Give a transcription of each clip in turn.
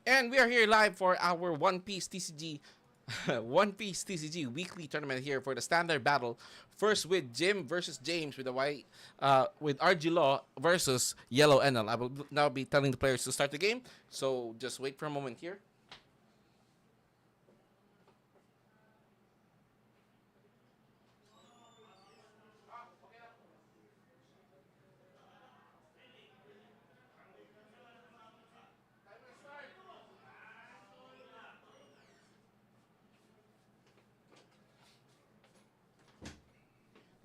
And we are here live for our One Piece TCG One Piece TCG weekly tournament here for the standard battle. First with Jim versus James with the white with RG Law versus Yellow NL. I will now be telling the players to start the game. So just wait for a moment here.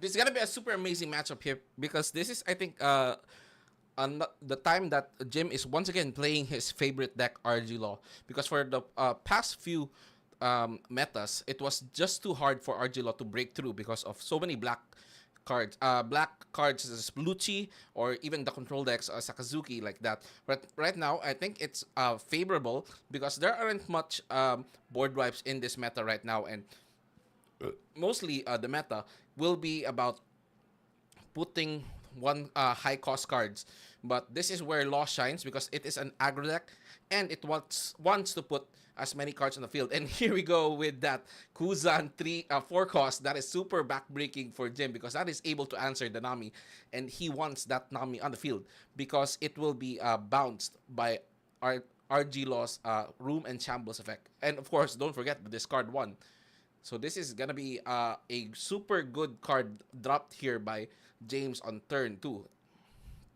This is gonna be a super amazing matchup here because this is, I think, on the time that Jim is once again playing his favorite deck, RG Law. Because for the past few metas, it was just too hard for RG Law to break through because of so many black cards. Black cards such as Lucci or even the control decks, Sakazuki, like that. But right now, I think it's favorable because there aren't much board wipes in this meta right now, and mostly the meta will be about putting one high cost cards. But this is where Law shines because it is an aggro deck and it wants to put as many cards on the field. And here we go with that Kuzan 4 cost. That is super backbreaking for Jim because that is able to answer the Nami, and he wants that Nami on the field because it will be bounced by RG Law's Room and Shambles effect. And of course, don't forget the discard 1. So this is gonna be a super good card dropped here by James on turn 2.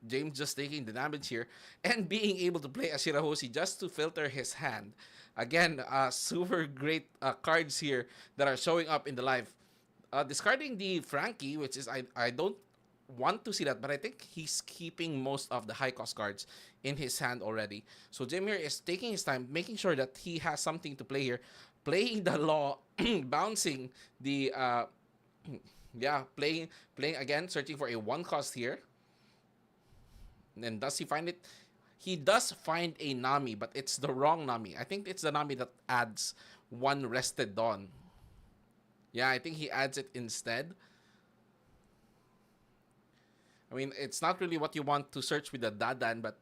James just taking the damage here and being able to play a Shirahoshi just to filter his hand. Again, super great cards here that are showing up in the live. Discarding the Frankie, which is I don't want to see that, but I think he's keeping most of the high cost cards in his hand already. So Jim here is taking his time, making sure that he has something to play here, playing the Law, bouncing the playing again, searching for a 1 cost here. And then does he find it? He does find a Nami, but it's the wrong Nami. I think it's the Nami that adds 1 Rested Dawn. Yeah, I think he adds it instead. I mean, it's not really what you want to search with the Dadan, but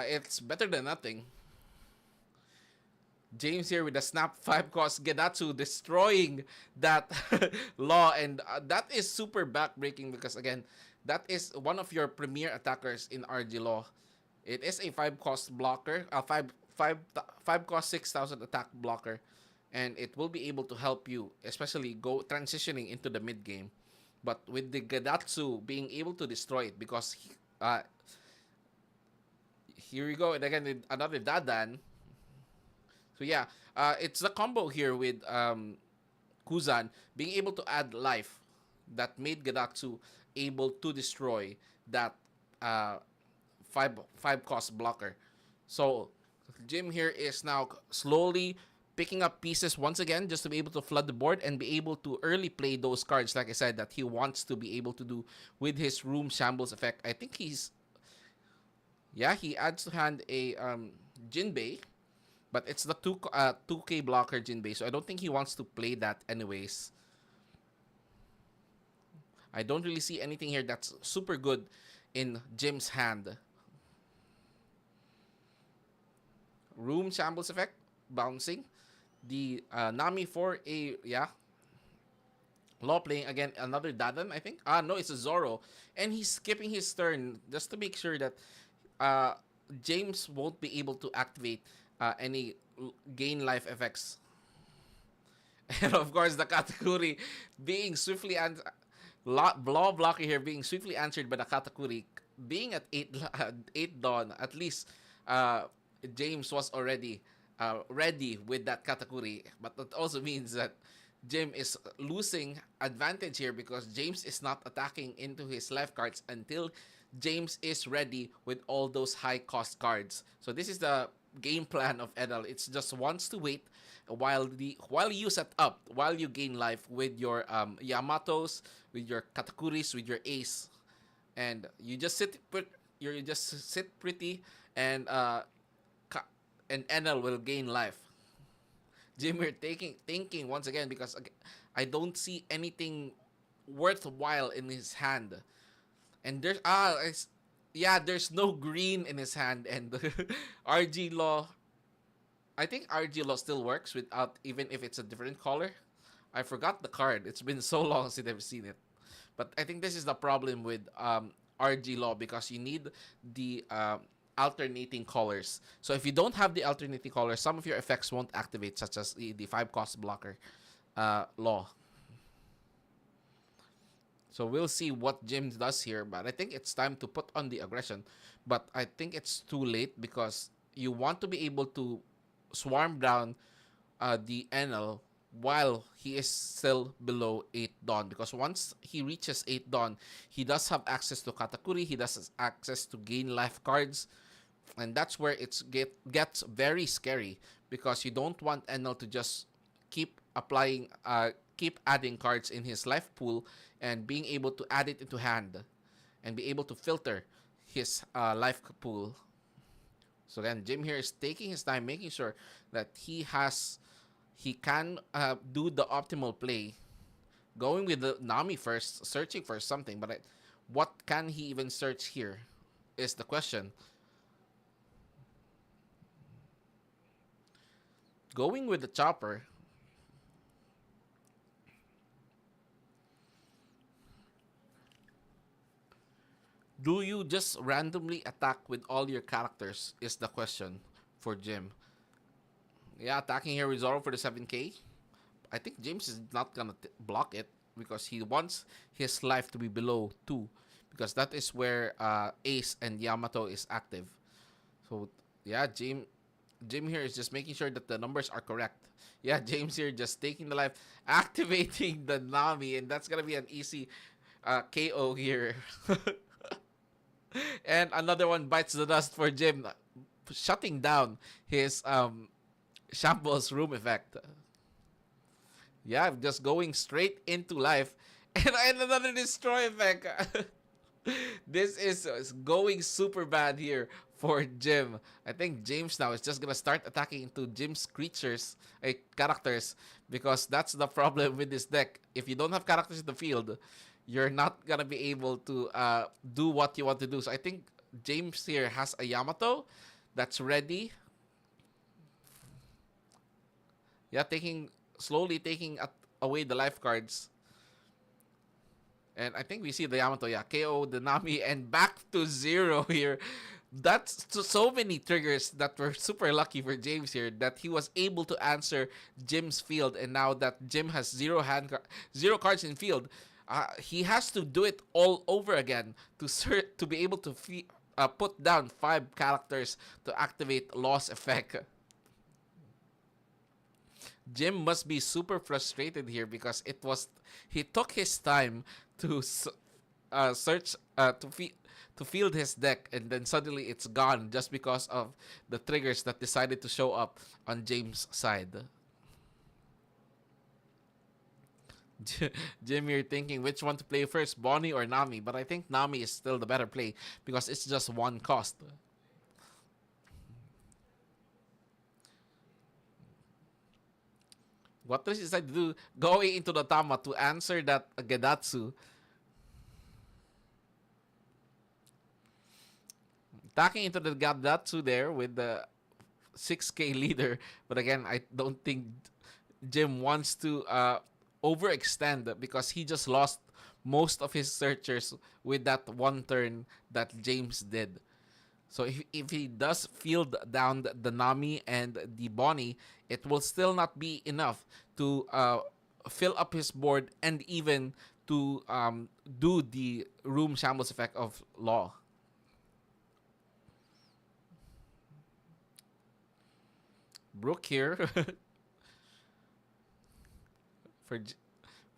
it's better than nothing. James here with the Snap 5 cost Gedatsu destroying that Law, and that is super backbreaking because again, that is one of your premier attackers in RG Law. It is a 5 cost blocker, 5 cost 6,000 attack blocker, and it will be able to help you, especially go transitioning into the mid game. But with the Gedatsu being able to destroy it, because here we go, and again another Dadan. So yeah, it's the combo here with Kuzan being able to add life that made Gadatsu able to destroy that uh, five cost blocker. So Jim here is now slowly picking up pieces once again just to be able to flood the board and be able to early play those cards, like I said, that he wants to be able to do with his Room Shambles effect. I think he adds to hand a Jinbei, but it's the 2K blocker Jinbei, so I don't think he wants to play that anyways. I don't really see anything here that's super good in Jim's hand. Room Shambles effect, bouncing. The Nami for a, Law playing again another Dadan, I think. No, it's a Zoro. And he's skipping his turn just to make sure that James won't be able to activate any gain life effects. And of course, the Katakuri being swiftly Law blocker here being swiftly answered by the Katakuri. Being at 8 Dawn, at least James was already ready with that Katakuri. But that also means that Jim is losing advantage here because James is not attacking into his life cards until James is ready with all those high cost cards. So this is the game plan of Enel. It's just wants to wait while you set up, while you gain life with your Yamatos, with your Katakuris, with your Ace, and you just sit pretty, and Enel will gain life. Jim, we're thinking once again because I don't see anything worthwhile in his hand, and there's no green in his hand, and RG Law. I think RG Law still works without, even if it's a different color. I forgot the card. It's been so long since I've seen it, but I think this is the problem with RG Law because you need the alternating colors. So if you don't have the alternating colors, some of your effects won't activate, such as the 5 cost blocker Law. So we'll see what Jim does here, but I think it's time to put on the aggression. But I think it's too late because you want to be able to swarm down the Enel while he is still below 8 Dawn, because once he reaches 8 Dawn, he does have access to Katakuri, he does have access to gain life cards, and that's where it gets very scary because you don't want Enel to just keep adding cards in his life pool and being able to add it into hand and be able to filter his life pool. So then Jim here is taking his time, making sure that he can do the optimal play. Going with the Nami first, searching for something, but what can he even search here is the question. Going with the Chopper. Do you just randomly attack with all your characters is the question for Jim. Yeah, attacking here with Zoro for the 7k. I think James is not gonna block it because he wants his life to be below 2, because that is where Ace and Yamato is active. So yeah, Jim here is just making sure that the numbers are correct. Yeah, James here just taking the life, activating the Nami, and that's gonna be an easy KO here. And another one bites the dust for Jim, shutting down his Shambles Room effect. Yeah, just going straight into life. And another destroy effect. This is going super bad here for Jim. I think James now is just gonna start attacking into Jim's characters, because that's the problem with this deck. If you don't have characters in the field, you're not gonna be able to do what you want to do. So I think James here has a Yamato that's ready. Yeah, slowly taking away the life cards. And I think we see the Yamato, KO the Nami, and back to 0 here. That's so many triggers that were super lucky for James here, that he was able to answer Jim's field. And now that Jim has 0 cards in field, he has to do it all over again to be able to put down 5 characters to activate Loss effect. Jim must be super frustrated here because he took his time to search to field his deck, and then suddenly it's gone just because of the triggers that decided to show up on James' side. Jim, you're thinking which one to play first, Bonnie or Nami, but I think Nami is still the better play because it's just one cost. What does he decide to do? Going into the Tama to answer that Gedatsu. Attacking into the Gedatsu there with the 6k leader. But again, I don't think Jim wants to overextend because he just lost most of his searchers with that one turn that James did. So if he does field down the Nami and the Bonnie, it will still not be enough to fill up his board and even to do the room shambles effect of Law. Brook here for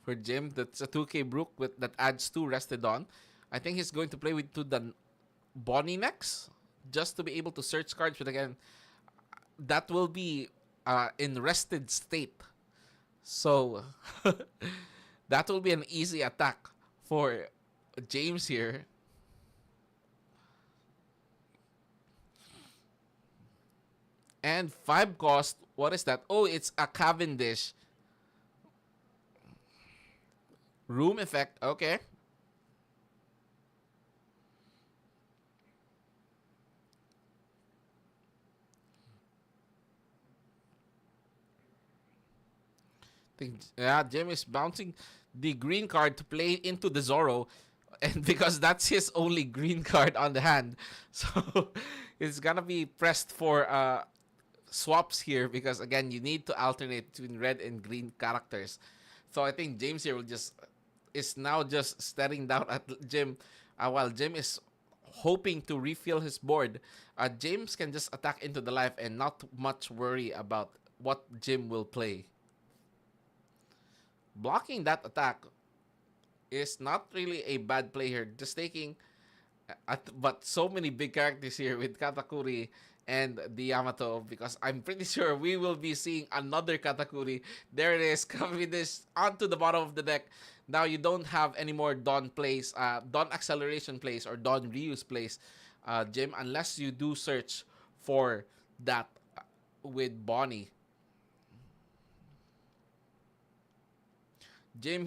for Jim. That's a 2k Brook with that adds 2 rested on. I think he's going to play with the Bonnie next just to be able to search cards. But again, that will be in rested state. So that will be an easy attack for James here. And 5 cost. What is that? Oh, it's a Cavendish. Room effect. Okay. Yeah, Jim is bouncing the green card to play into the Zoro, and because that's his only green card on the hand, so it's gonna be pressed for swaps here because again you need to alternate between red and green characters. So I think James here will just is now just staring down at Jim, while Jim is hoping to refill his board. James can just attack into the life and not much worry about what Jim will play. Blocking that attack is not really a bad play here. Just taking, but so many big characters here with Katakuri and the Yamato because I'm pretty sure we will be seeing another Katakuri. There it is, coming this onto the bottom of the deck. Now you don't have any more Dawn plays, Dawn acceleration plays or Dawn reuse plays, Jim, unless you do search for that with Bonnie. James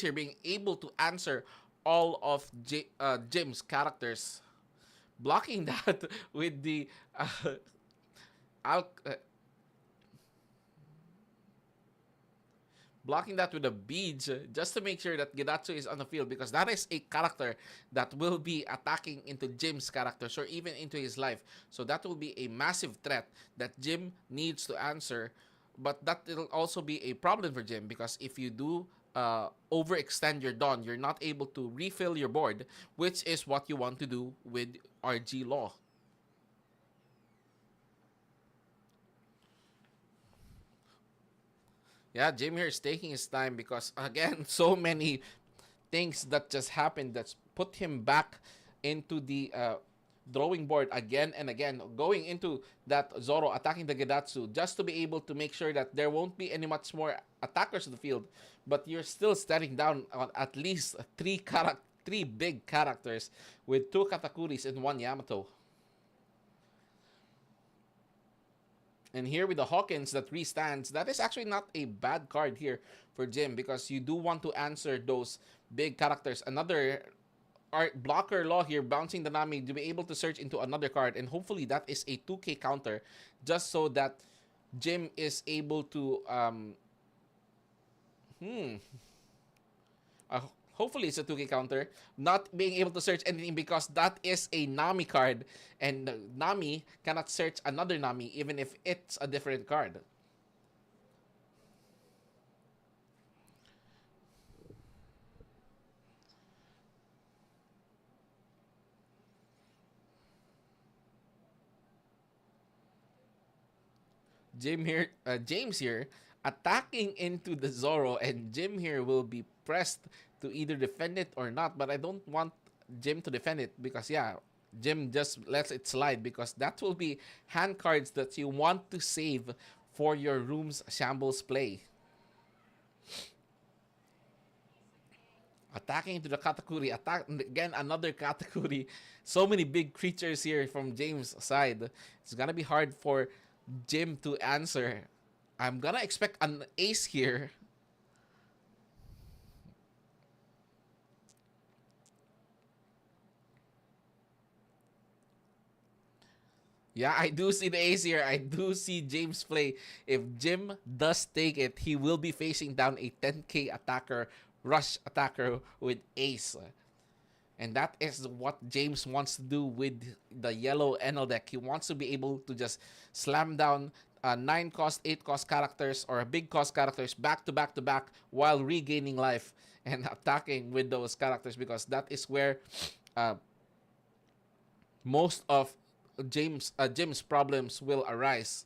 here being able to answer all of Jim's characters, blocking that with the al- uh, blocking that with the beads just to make sure that Gedatsu is on the field because that is a character that will be attacking into Jim's characters or even into his life. So that will be a massive threat that Jim needs to answer. But that will also be a problem for Jim because if you do overextend your Dawn, you're not able to refill your board, which is what you want to do with RG Law. Yeah, Jim here is taking his time because again, so many things that just happened that's put him back into the drawing board again and again, going into that Zoro attacking the Gedatsu just to be able to make sure that there won't be any much more attackers in the field, but you're still staring down on at least three big characters with 2 Katakuris and 1 Yamato. And here with the Hawkins that restands, that is actually not a bad card here for Jim because you do want to answer those big characters. Another art blocker Law here bouncing the Nami to be able to search into another card, and hopefully that is a 2k counter just so that Jim is able to hmm uh, hopefully it's a 2k counter, not being able to search anything because that is a Nami card and Nami cannot search another Nami even if it's a different card. James here attacking into the Zoro, and Jim here will be pressed to either defend it or not. But I don't want Jim to defend it because, yeah, Jim just lets it slide because that will be hand cards that you want to save for your room's shambles play. Attacking into the Katakuri. Attack again, another Katakuri. So many big creatures here from James' side. It's gonna be hard for Jim to answer. I'm gonna expect an ace here. Yeah, I do see the ace here. I do see James play. If Jim does take it, he will be facing down a 10k attacker, rush attacker with ace. And that is what James wants to do with the yellow Enel deck. He wants to be able to just slam down 9 cost, 8 cost characters or big cost characters back to back to back while regaining life and attacking with those characters, because that is where most of Jim's problems will arise.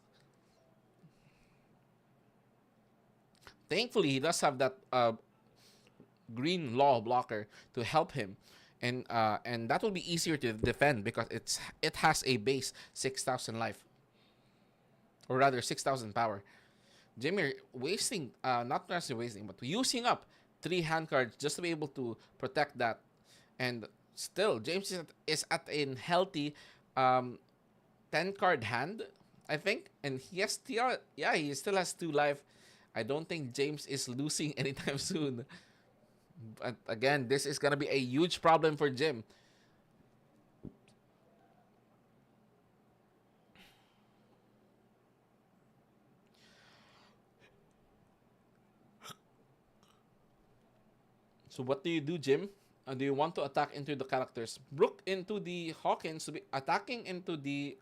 Thankfully, he does have that green law blocker to help him, and that will be easier to defend because it has a base 6,000 life, or rather 6,000 power. Jim here wasting, not necessarily wasting, but using up 3 hand cards just to be able to protect that, and still James is at a healthy 10 card hand, I think, and he still has 2 life. I don't think James is losing anytime soon. But again, this is gonna be a huge problem for Jim. So what do you do, Jim? Do you want to attack into the characters? Brook into the Hawkins to be attacking into the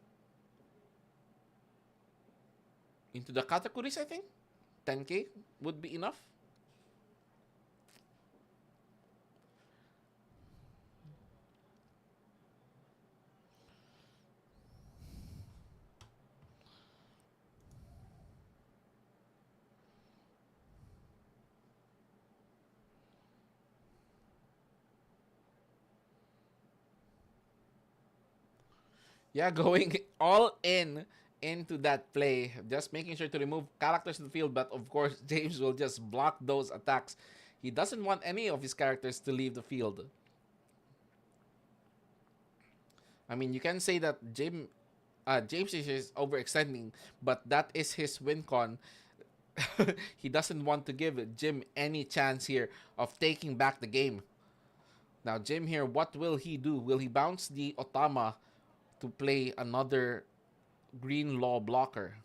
Katakuris, I think. 10k would be enough. Yeah, going all in into that play, just making sure to remove characters in the field, but of course James will just block those attacks. He doesn't want any of his characters to leave the field. I mean, you can say that James is overextending, but that is his win con. He doesn't want to give Jim any chance here of taking back the game. Now Jim here, what will he do? Will he bounce the Otama to play another green law blocker?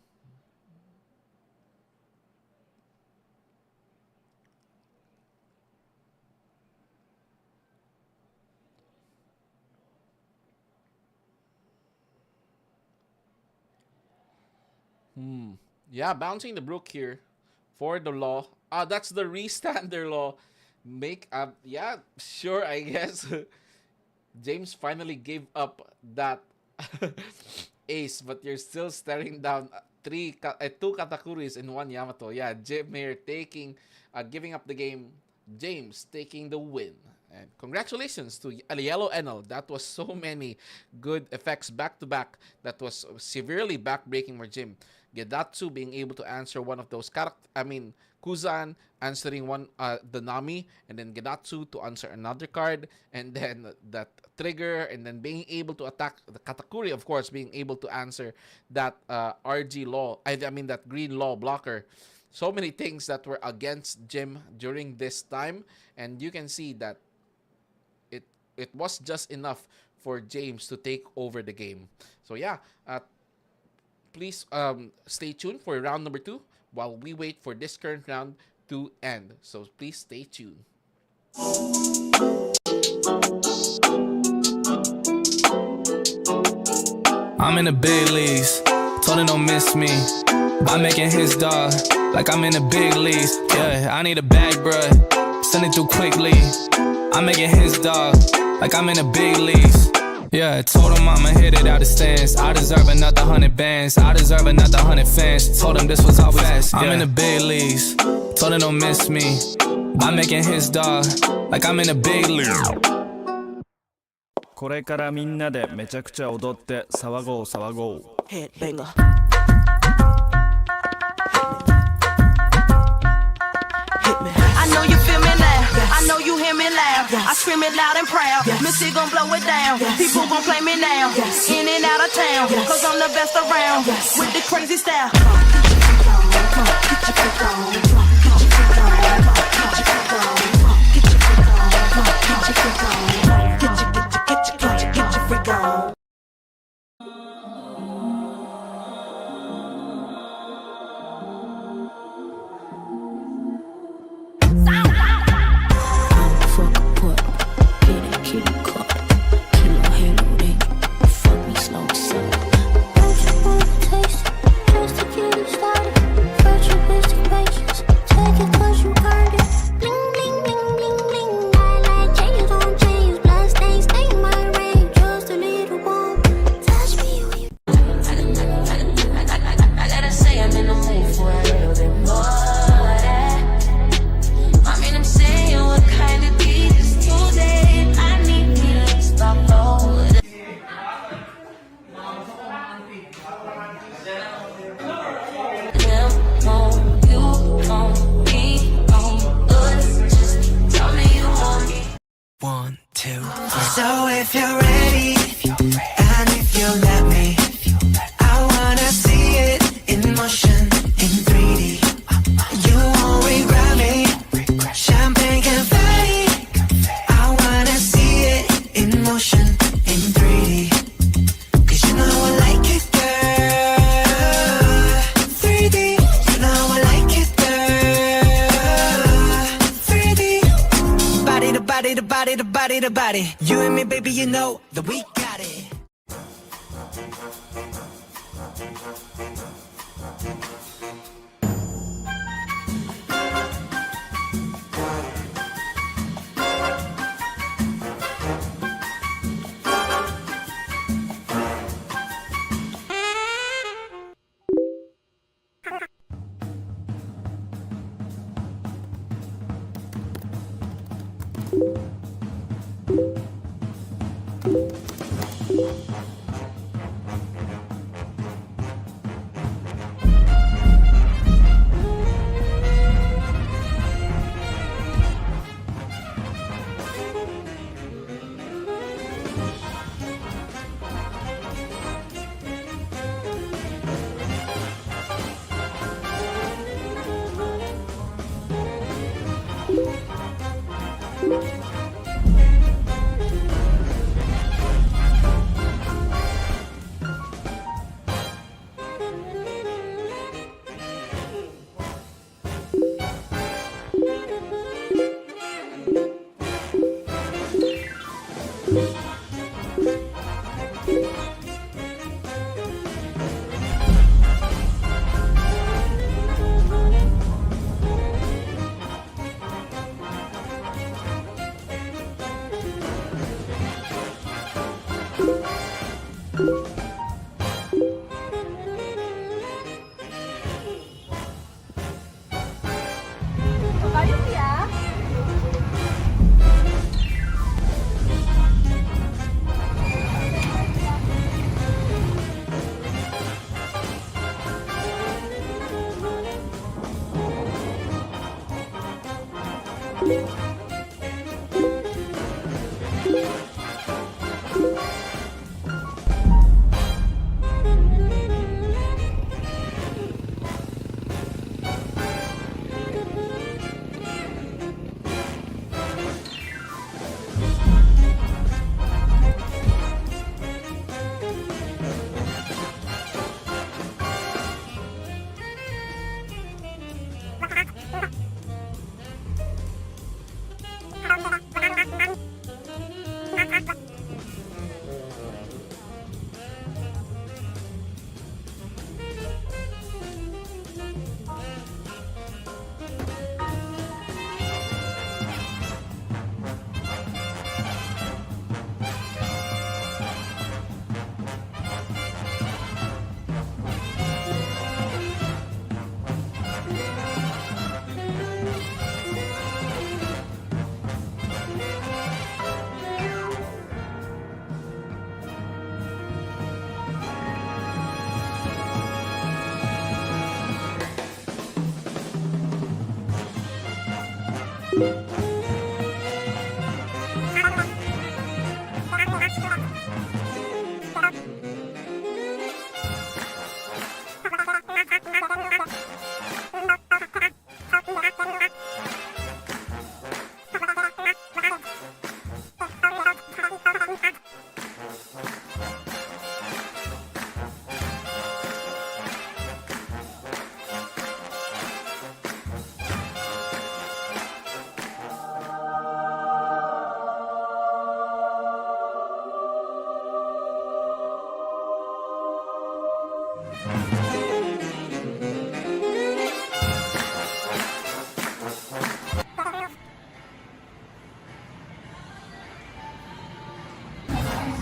Yeah, bouncing the Brook here for the law. That's the restander law. Make up. Yeah, sure, I guess. James finally gave up that ace, but you're still staring down 2 Katakuris in 1 Yamato. Yeah, Jim here giving up the game. James taking the win. And congratulations to Yellow Enel. That was so many good effects back to back. That was severely backbreaking for Jim. Gedatsu being able to answer one of those Kuzan answering the Nami, and then Gedatsu to answer another card, and then that trigger, and then being able to attack the Katakuri, of course, being able to answer that RG law, that green law blocker. So many things that were against Jim during this time, and you can see that it was just enough for James to take over the game. So yeah, please stay tuned for round number 2 while we wait for this current round to end. So please stay tuned. I'm in the big leagues, told him don't miss me. I'm making his dog like I'm in the big leagues. Yeah, I need a bag, bruh, send it through quickly. I'm making his dog like I'm in the big leagues. Yeah, told him I'ma hit it out the stands. I deserve another 100 bands. I deserve another 100 fans. Told him this was always fast. I'm in the big leagues. Told him don't miss me. By making his dog like I'm in the big league. これからみんなでめちゃくちゃ踊って騒ごう騒ごう Headbanger. I know you feel me now. I know you hear me loud. I scream it loud and proud. Missy gon' blow it down. People gon' play me now. In and out of town. Cause I'm the best around. With the crazy style. So if you're ready, and if you let me, I wanna see it in motion in 3D. You won't regret me. Champagne confetti. I wanna see it in motion in 3D. Cause you know I like it, girl. 3D. You know I like it, girl. 3D. Body to body to body to body to body. You and me, baby, you know that we got it.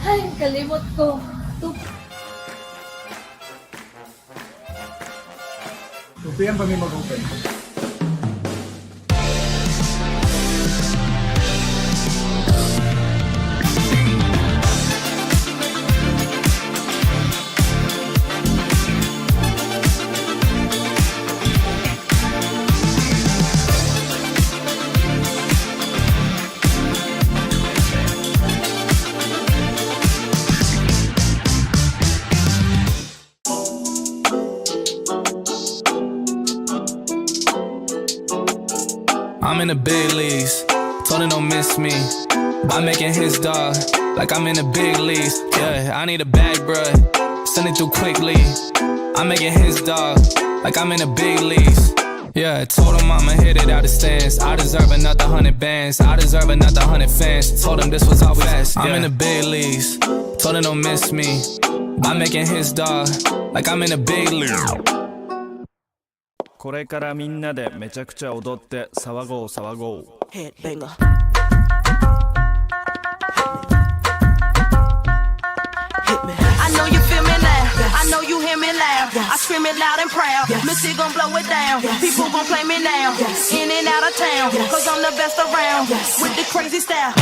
Ay, kalimot ko. Tupian pa may mag-open. I'm in the big leagues, told him don't miss me. By making his dog, like I'm in the big leagues. Yeah, I need a bag, bruh, send it through quickly. I'm making his dog, like I'm in the big leagues. Yeah, told him I'ma hit it out the stands. I deserve another 100 bands, I deserve another 100 fans. Told him this was always fast. I'm in the big leagues, told him don't miss me. By making his dog, like I'm in the big leagues. これからみんなでめちゃくちゃ踊って騒ごう騒ごう Headbanger. I know you feel me now. I know you hear me loud. I scream it loud and proud. Missy gon' blow it down. People gon' play me now. In and out of town. Cause I'm the best around. With the crazy style.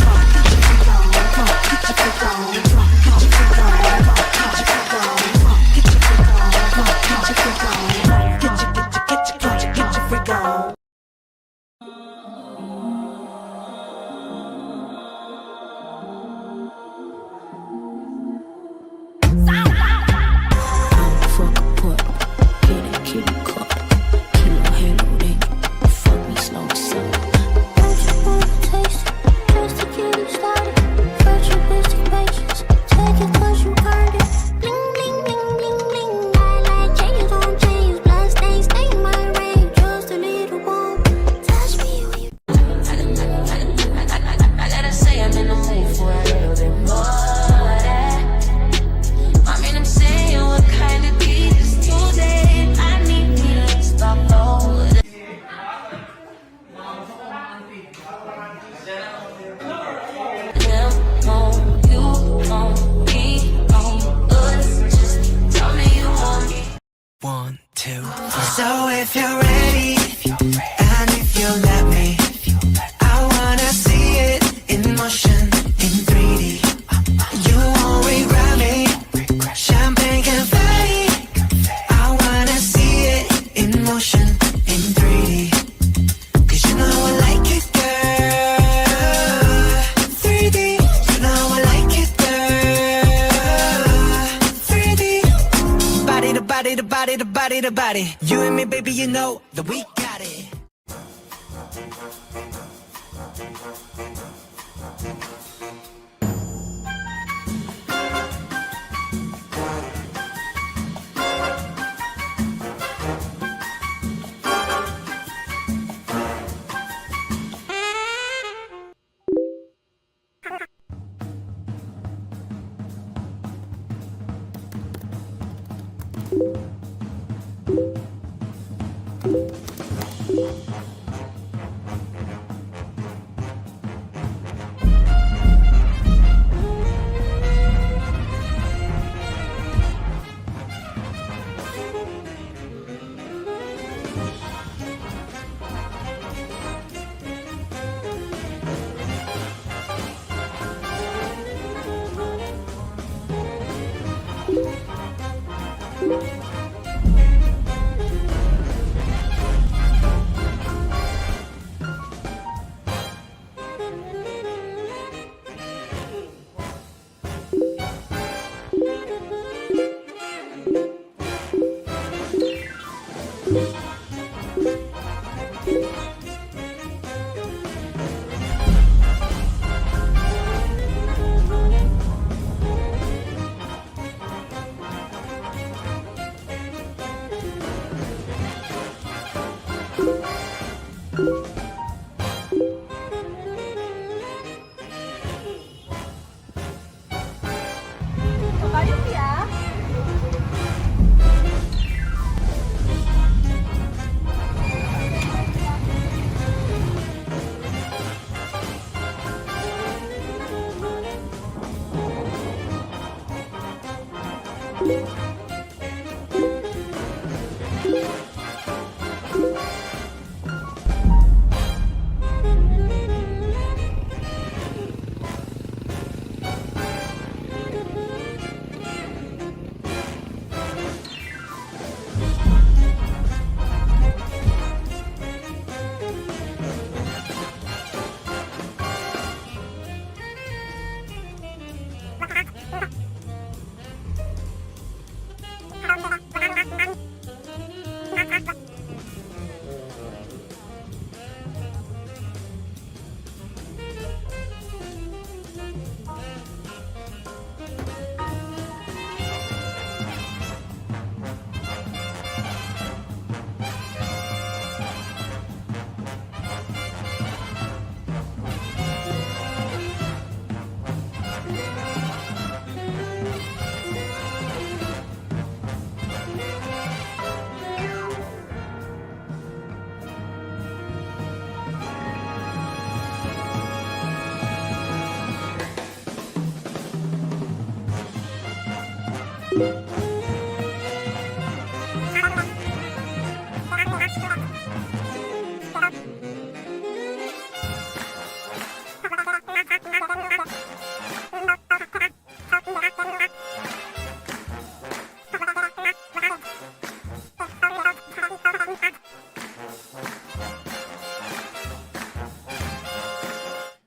So if you're ready, and if you let me, I wanna see it in motion, in 3D. You won't regret me. Champagne confetti. I wanna see it in motion, in 3D. Cause you know I like it, girl. 3D. You know I like it, girl. 3D. Body to body to body to body to body. You and me, baby, you know that we got it.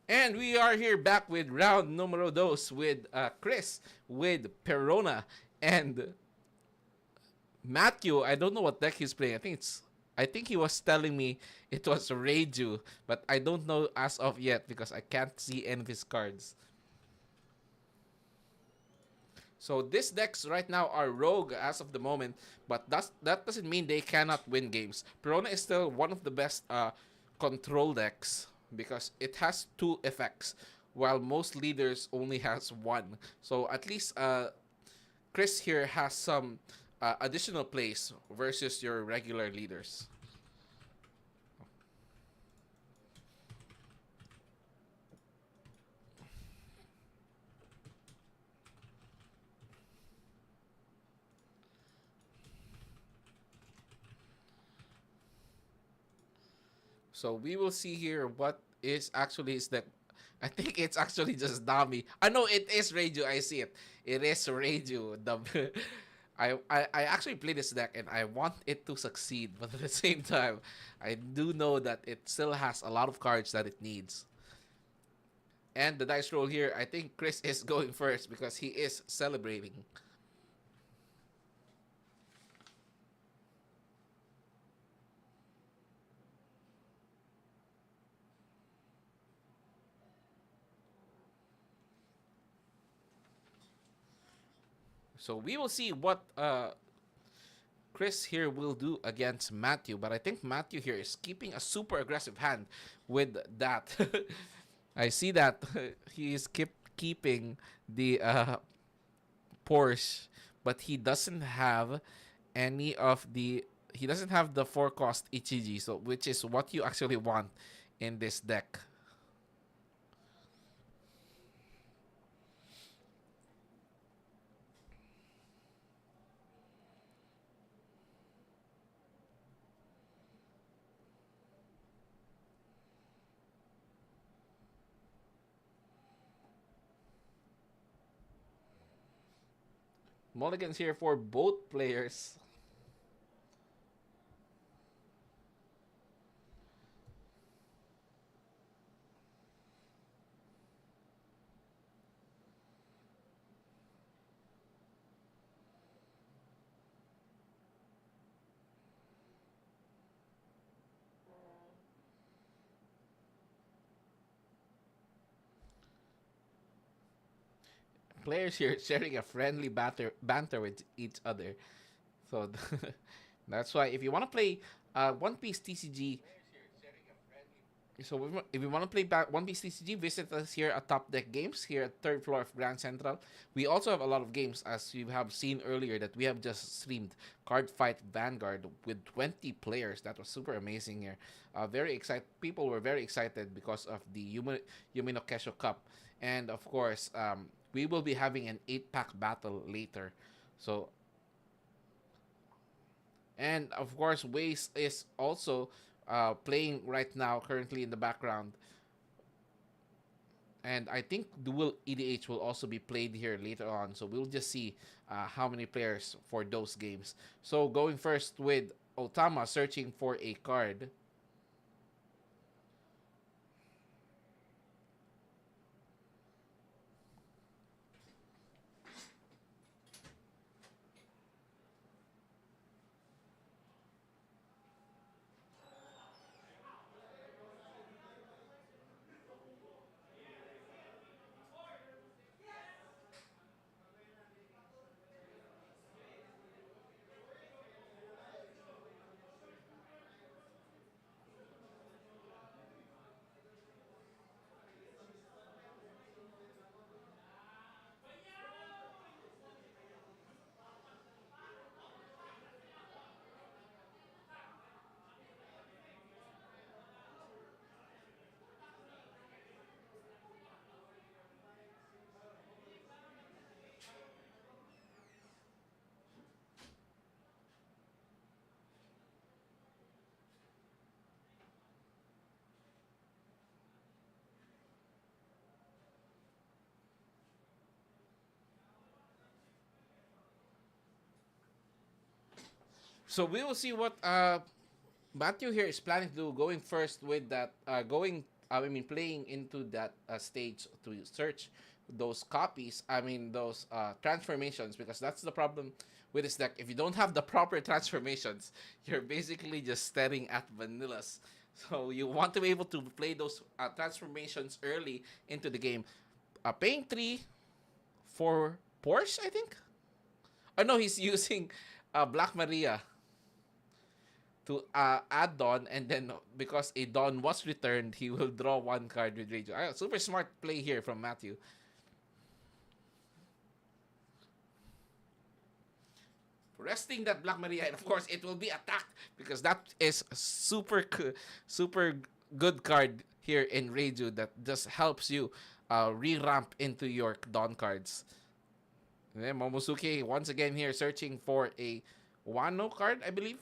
And we are here back with round numero dos with Chris, with Perona, and Matthew. I don't know what deck he's playing. I think he was telling me it was Reiju, but I don't know as of yet because I can't see any of his cards. So these decks right now are rogue as of the moment, but that doesn't mean they cannot win games. Perona is still one of the best control decks because it has 2 effects, while most leaders only has 1. So at least Chris here has some additional plays versus your regular leaders. So we will see here what is actually his deck. I think it's actually just Nami. I know it is Reiju. I see it. It is Reiju. I actually play this deck and I want it to succeed, but at the same time, I do know that it still has a lot of cards that it needs. And the dice roll here, I think Chris is going first because he is celebrating. So we will see what Chris here will do against Matthew. But I think Matthew here is keeping a super aggressive hand with that. I see that he is keeping the Porsche, but he doesn't have any of the... He doesn't have the 4-cost Ichiji, so which is what you actually want in this deck. Mulligans here for both players. Players here sharing a friendly banter with each other. So that's why if you want to play One Piece TCG, so if you want to play One Piece TCG, visit us here at Topdeck Games, here at 3rd floor of Grand Central. We also have a lot of games, as you have seen earlier, that we have just streamed. Card Fight Vanguard with 20 players. That was super amazing here. Very excited. People were very excited because of the Yumi no Kesho Cup. And of course, we will be having an 8-pack battle later So, and of course, Waze is also playing right now, currently in the background. And I think dual EDH will also be played here later on. So we'll just see how many players for those games. So going first with Otama searching for a card. So we will see what Matthew here is planning to do, going first with that, playing into that stage to search those copies. Those transformations, because that's the problem with this deck. If you don't have the proper transformations, you're basically just staring at vanillas. So you want to be able to play those transformations early into the game. Paying 3 for Porsche, I think. Oh no, he's using Black Maria to add Dawn, and then because a Dawn was returned, he will draw 1 card with Rage. Super smart play here from Matthew. Resting that Black Maria, and of course it will be attacked because that is super good card here in Reiju that just helps you re-ramp into your Dawn cards. And then Momosuke once again here searching for a Wano card, I believe.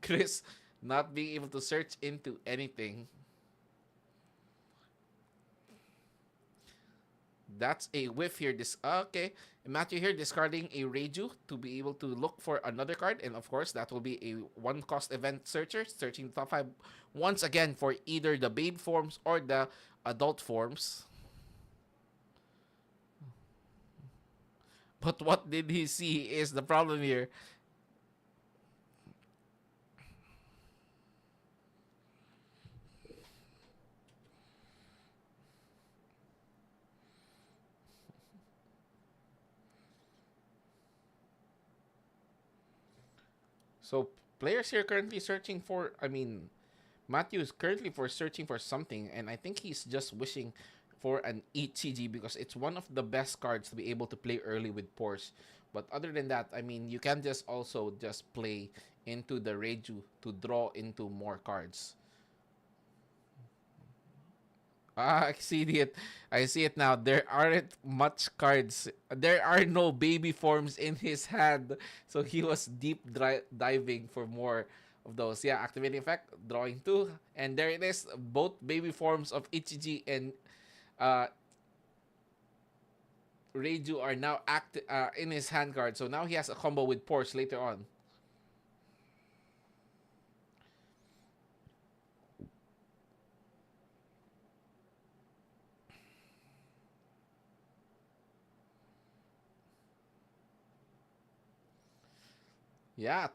Chris not being able to search into anything. That's a whiff here. Okay. Matthew here discarding a Reiju to be able to look for another card. And of course, that will be a 1-cost event searcher. Searching the top 5 once again for either the babe forms or the adult forms. But what did he see is the problem here. So players here currently searching for, Matthew is currently searching for something, and I think he's just wishing for an ETG because it's one of the best cards to be able to play early with Porsche. But other than that, you can just also just play into the Reiju to draw into more cards. I see it. I see it now. There aren't much cards. There are no baby forms in his hand. So he was deep diving for more of those. Yeah, activating effect, drawing 2. And there it is. Both baby forms of Ichiji and Reiju are now in his hand card. So now he has a combo with Porsche later on. Yeah,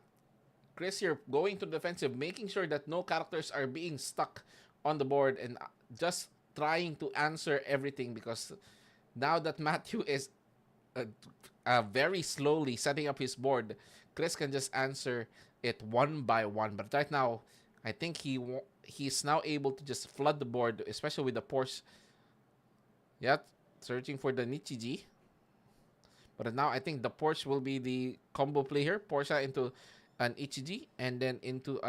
Chris here going to defensive, making sure that no characters are being stuck on the board and just trying to answer everything because now that Matthew is very slowly setting up his board, Chris can just answer it one by one. But right now, I think he's now able to just flood the board, especially with the Porsche. Yeah, searching for the Nichiji. But now I think the Porsche will be the combo play here. Porsche into an Ichiji and then into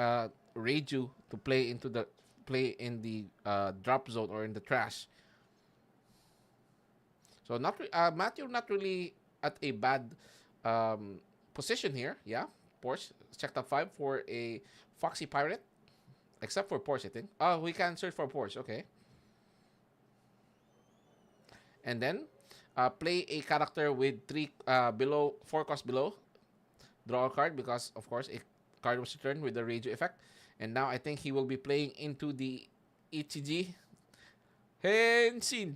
Reiju to play in the drop zone or in the trash. So Matthew not really at a bad position here. Yeah, Porsche check top 5 for a Foxy Pirate. Except for Porsche, I think. Oh, we can search for Porsche. Okay. And then play a character with 4 costs below. Draw a card because, of course, a card was returned with the radio effect. And now I think he will be playing into the ETG. Henshin.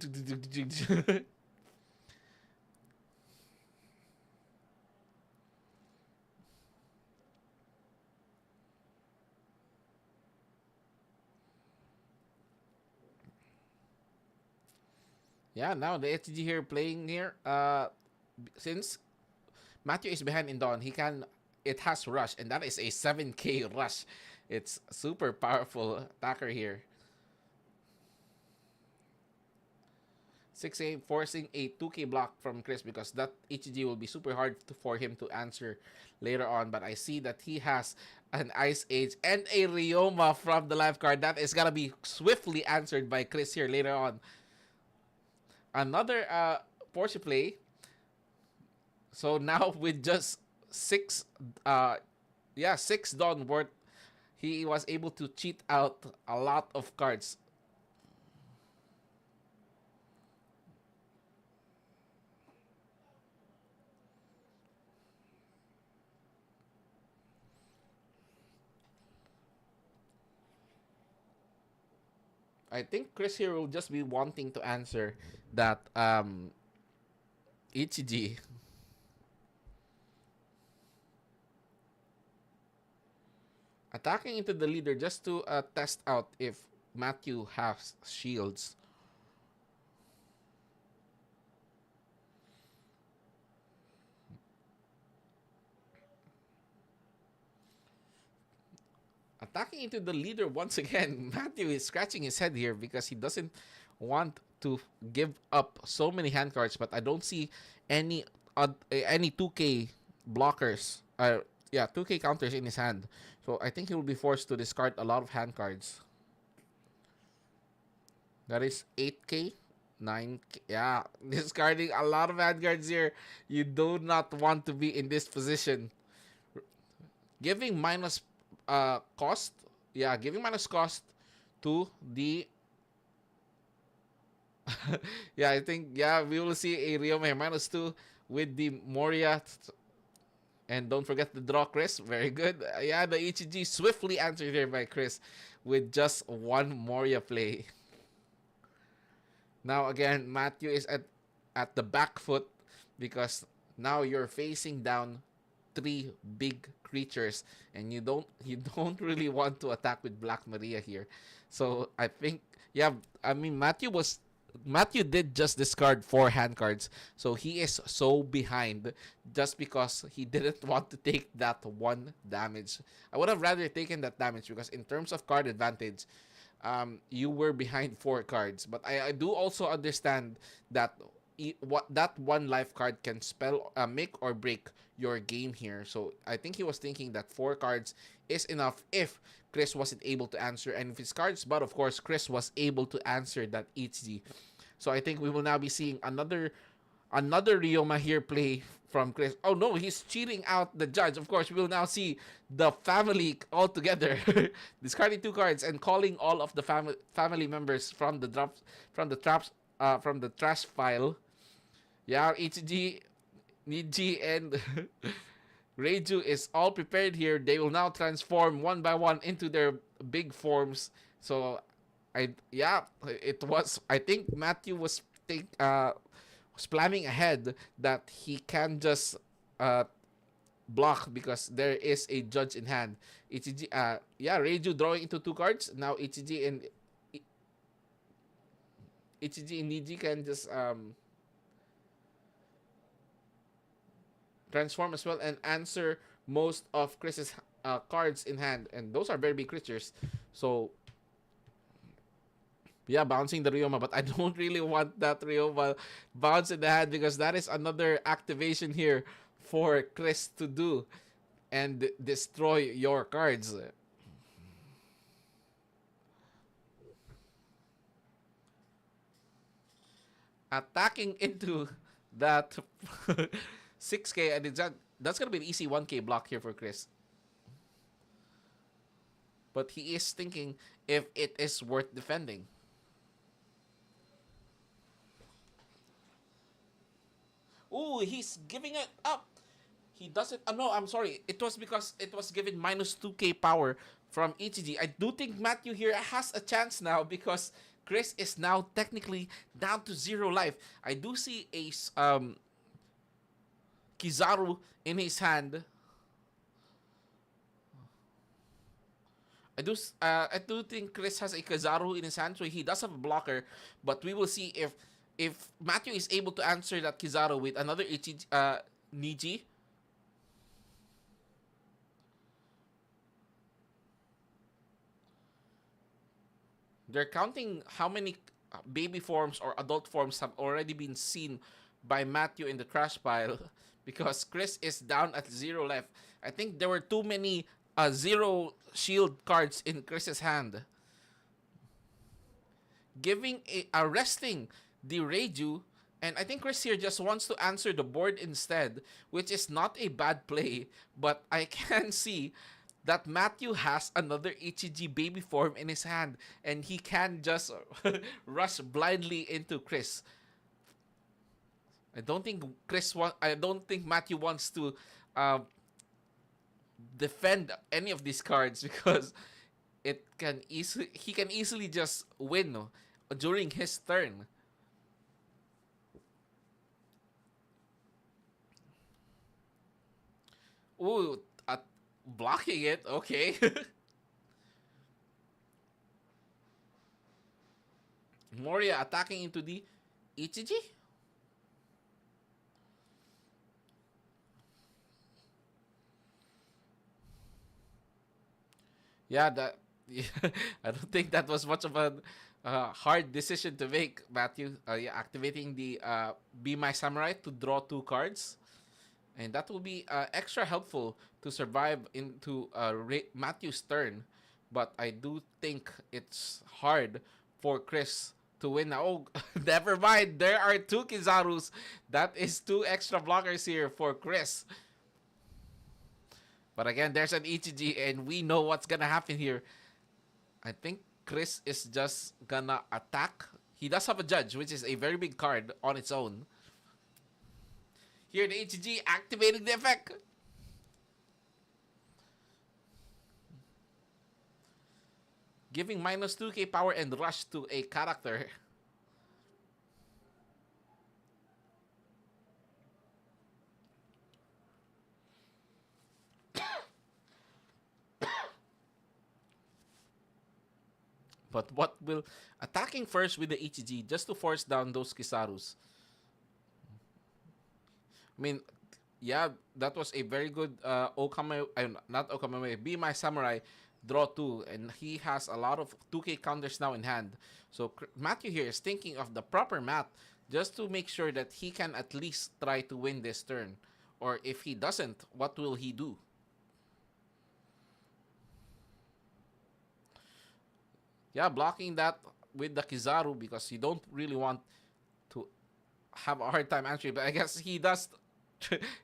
Yeah, now the ETG here playing here. Since Matthew is behind in Dawn, it has rush, and that is a 7k rush. It's super powerful attacker here. 6A forcing a 2k block from Chris because that HG will be super hard for him to answer later on. But I see that he has an Ice Age and a Ryoma from the live card. That is gonna be swiftly answered by Chris here later on. Another Porsche play. So now with just 6 Dawn worth, he was able to cheat out a lot of cards. I think Chris here will just be wanting to answer that Ichiji. Attacking into the leader just to test out if Matthew has shields. Attacking into the leader once again. Matthew is scratching his head here because he doesn't want to give up so many hand cards, but I don't see any 2k blockers. 2k counters in his hand. So I think he will be forced to discard a lot of hand cards. That is 8k, 9k. Yeah, discarding a lot of hand cards here. You do not want to be in this position. Giving minus cost. Yeah, giving minus cost to the yeah, I think we will see a Ryoma -2 with the Moria. And don't forget the draw, Chris. Very good. The ECG swiftly answered here by Chris with just one Moria play. Now again, Matthew is at the back foot because now you're facing down 3 big creatures and you don't really want to attack with Black Maria here. So I think Matthew did just discard 4 hand cards, so he is so behind just because he didn't want to take that 1 damage. I would have rather taken that damage because in terms of card advantage, you were behind 4 cards. But I do also understand that what that 1 life card can make or break your game here. So I think he was thinking that 4 cards is enough if Chris wasn't able to answer and if his cards, but of course Chris was able to answer that HG. So I think we will now be seeing another Ryoma here play from Chris. Oh no, he's cheating out the judge. Of course, we will now see the family all together discarding 2 cards and calling all of the family members from the trash pile. Yeah, HG, Niji, and Reiju is all prepared here. They will now transform one by one into their big forms. So I think Matthew was planning ahead that he can just block because there is a judge in hand. Ichiji, Reiju drawing into 2 cards. Now Ichiji and Niji can just transform as well and answer most of Chris's cards in hand, and those are very big creatures. So bouncing the Ryoma, but I don't really want that Ryoma bounce in the hand because that is another activation here for Chris to do and destroy your cards. attacking into that 6k, and that's gonna be an easy 1k block here for Chris. But he is thinking if it is worth defending. Ooh, he's giving it up. He doesn't. No, I'm sorry. It was because it was given minus 2k power from ETG. I do think Matthew here has a chance now because Chris is now technically down to 0 life. I do see a Kizaru in his hand. I do think Chris has a Kizaru in his hand, so he does have a blocker. But we will see if Matthew is able to answer that Kizaru with another Niji. They're counting how many baby forms or adult forms have already been seen by Matthew in the trash pile because Chris is down at 0 left. I think there were too many 0 shield cards in Chris's hand. Arresting the Reiju, and I think Chris here just wants to answer the board instead, which is not a bad play, but I can see that Matthew has another Ichiji baby form in his hand, and he can just rush blindly into Chris. I don't think Matthew wants to defend any of these cards because he can easily just win during his turn. Ooh, blocking it, okay. Moria attacking into the Ichiji? Yeah, I don't think that was much of a hard decision to make, Matthew. Activating the Be My Samurai to draw 2 cards. And that will be extra helpful to survive into Matthew's turn. But I do think it's hard for Chris to win now. Oh, never mind. There are 2 Kizarus. That is 2 extra blockers here for Chris. But again, there's an Ichiji, and we know what's gonna happen here. I think Chris is just gonna attack. He does have a Judge, which is a very big card on its own. Here, the Ichiji activating the effect. Giving minus 2k power and rush to a character. But what will... Attacking first with the Ichiji just to force down those Kisarus. I mean, yeah, that was a very good Okame... not Okame, Be My Samurai draw 2. And he has a lot of 2k counters now in hand. So Matthew here is thinking of the proper math just to make sure that he can at least try to win this turn. Or if he doesn't, what will he do? Yeah, blocking that with the Kizaru because you don't really want to have a hard time answering. But I guess he does.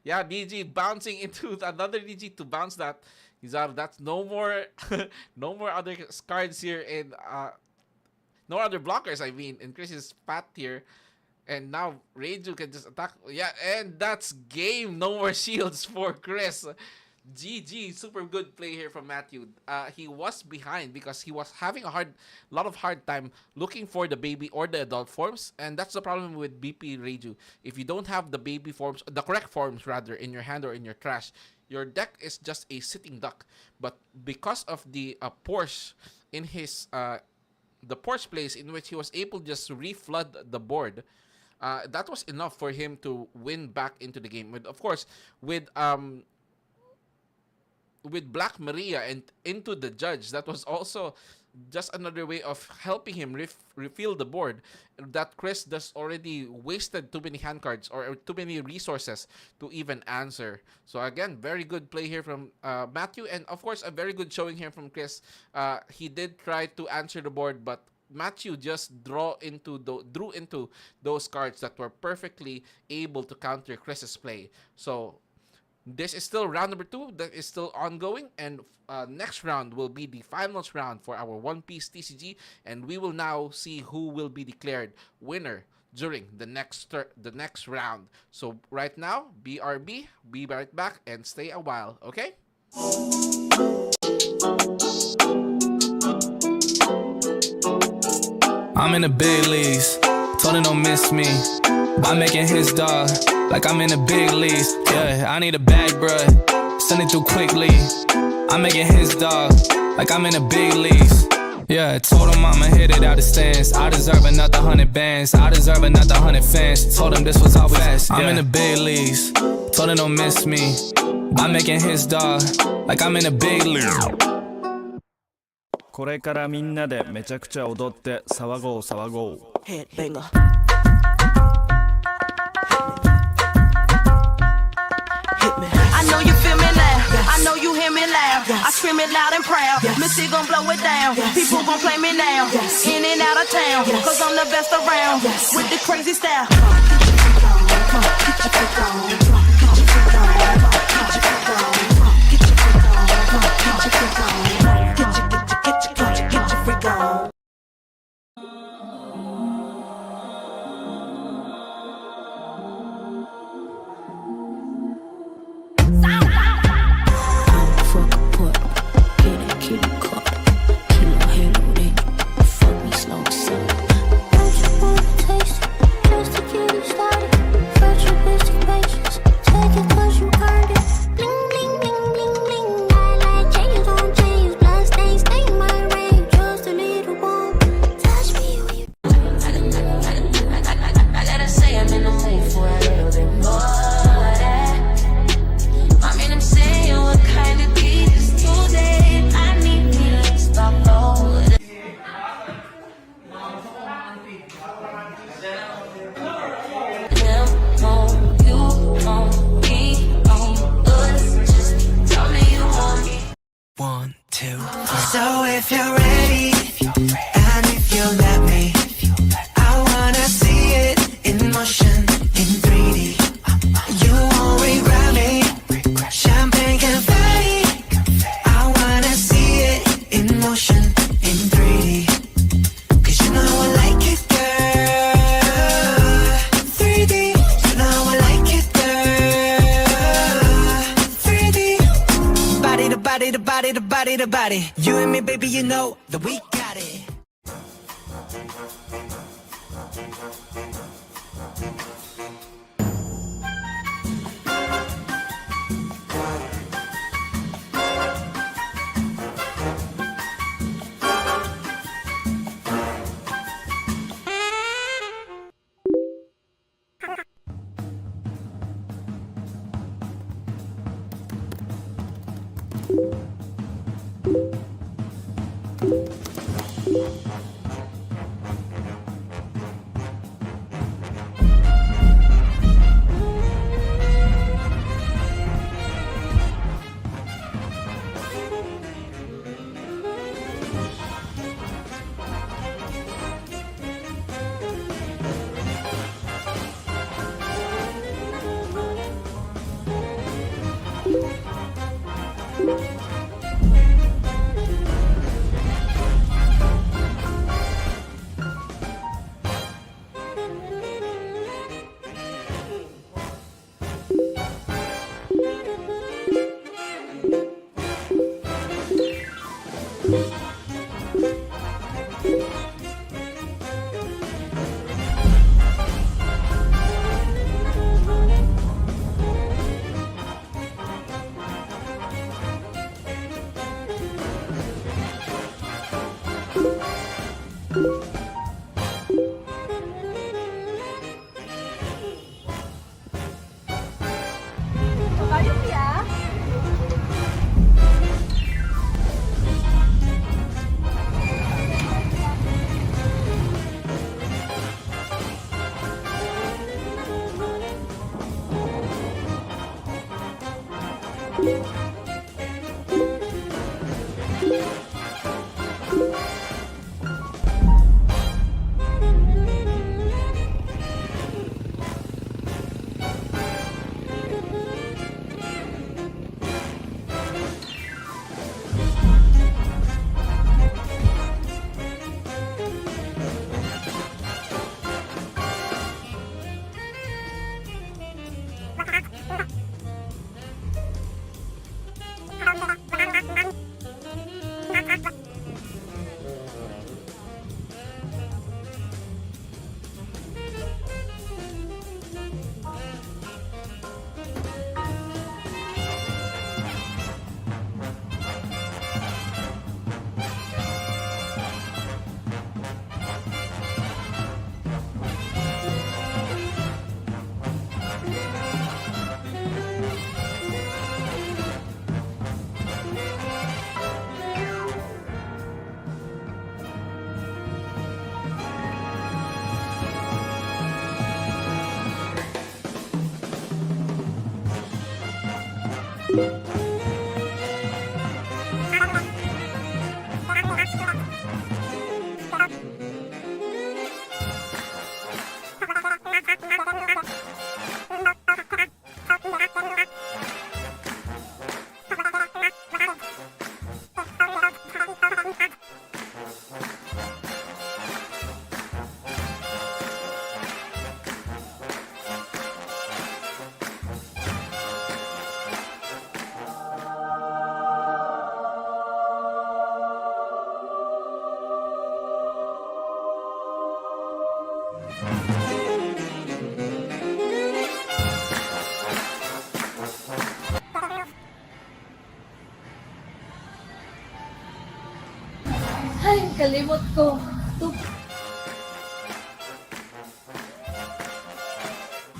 Yeah, DG bouncing into another DG to bounce that Kizaru. That's no more, no more other cards here in, no other blockers. I mean, in Chris's path here. And now Reiju can just attack. Yeah, and that's game. No more shields for Chris. GG, super good play here from Matthew. He was behind because he was having a lot of hard time looking for the baby or the adult forms, and that's the problem with BP Reiju. If you don't have the baby forms, the correct forms rather, in your hand or in your trash, your deck is just a sitting duck. But because of the Porsche in his the Porsche plays in which he was able just to reflood the board, that was enough for him to win back into the game. Of course, with Black Maria and into the Judge, that was also just another way of helping him refill the board. That Chris just already wasted too many hand cards or too many resources to even answer. So again, very good play here from Matthew, and of course a very good showing here from Chris. He did try to answer the board, but Matthew just drew into those cards that were perfectly able to counter Chris's play. So this is still round number 2 that is still ongoing, and next round will be the finals round for our One Piece TCG, and we will now see who will be declared winner during the next round. So right now, BRB, be right back and stay a while, okay? I'm in the big leagues, told him don't miss me. I'm making his dog like I'm in the big leagues. Yeah, I need a bag, bruh, send it through quickly. I'm making his dog like I'm in the big leagues. Yeah, I told him I'ma hit it out the stands. I deserve another 100 bands. I deserve another 100 fans. Told him this was always fast. I'm in the big leagues, told him don't miss me. I'm making his dog like I'm in the big leagues. これからみんなでめちゃくちゃ踊って騒ごう騒ごう Headbanger. I know you feel me now. I know you hear me loud. I scream it loud and proud. Missy gon' blow it down. People gon' play me now. In and out of town. Cause I'm the best around. With the crazy style. So if you're ready, and if you let me, I wanna see it in motion, in 3D. You won't regret me. Champagne confetti. I wanna see it in motion, in 3D. Cause you know I like it, girl. 3D. You know I like it, girl. 3D. Body to body to body to body to body. You and me, baby, you know that we got it. Ay, kalimot ko.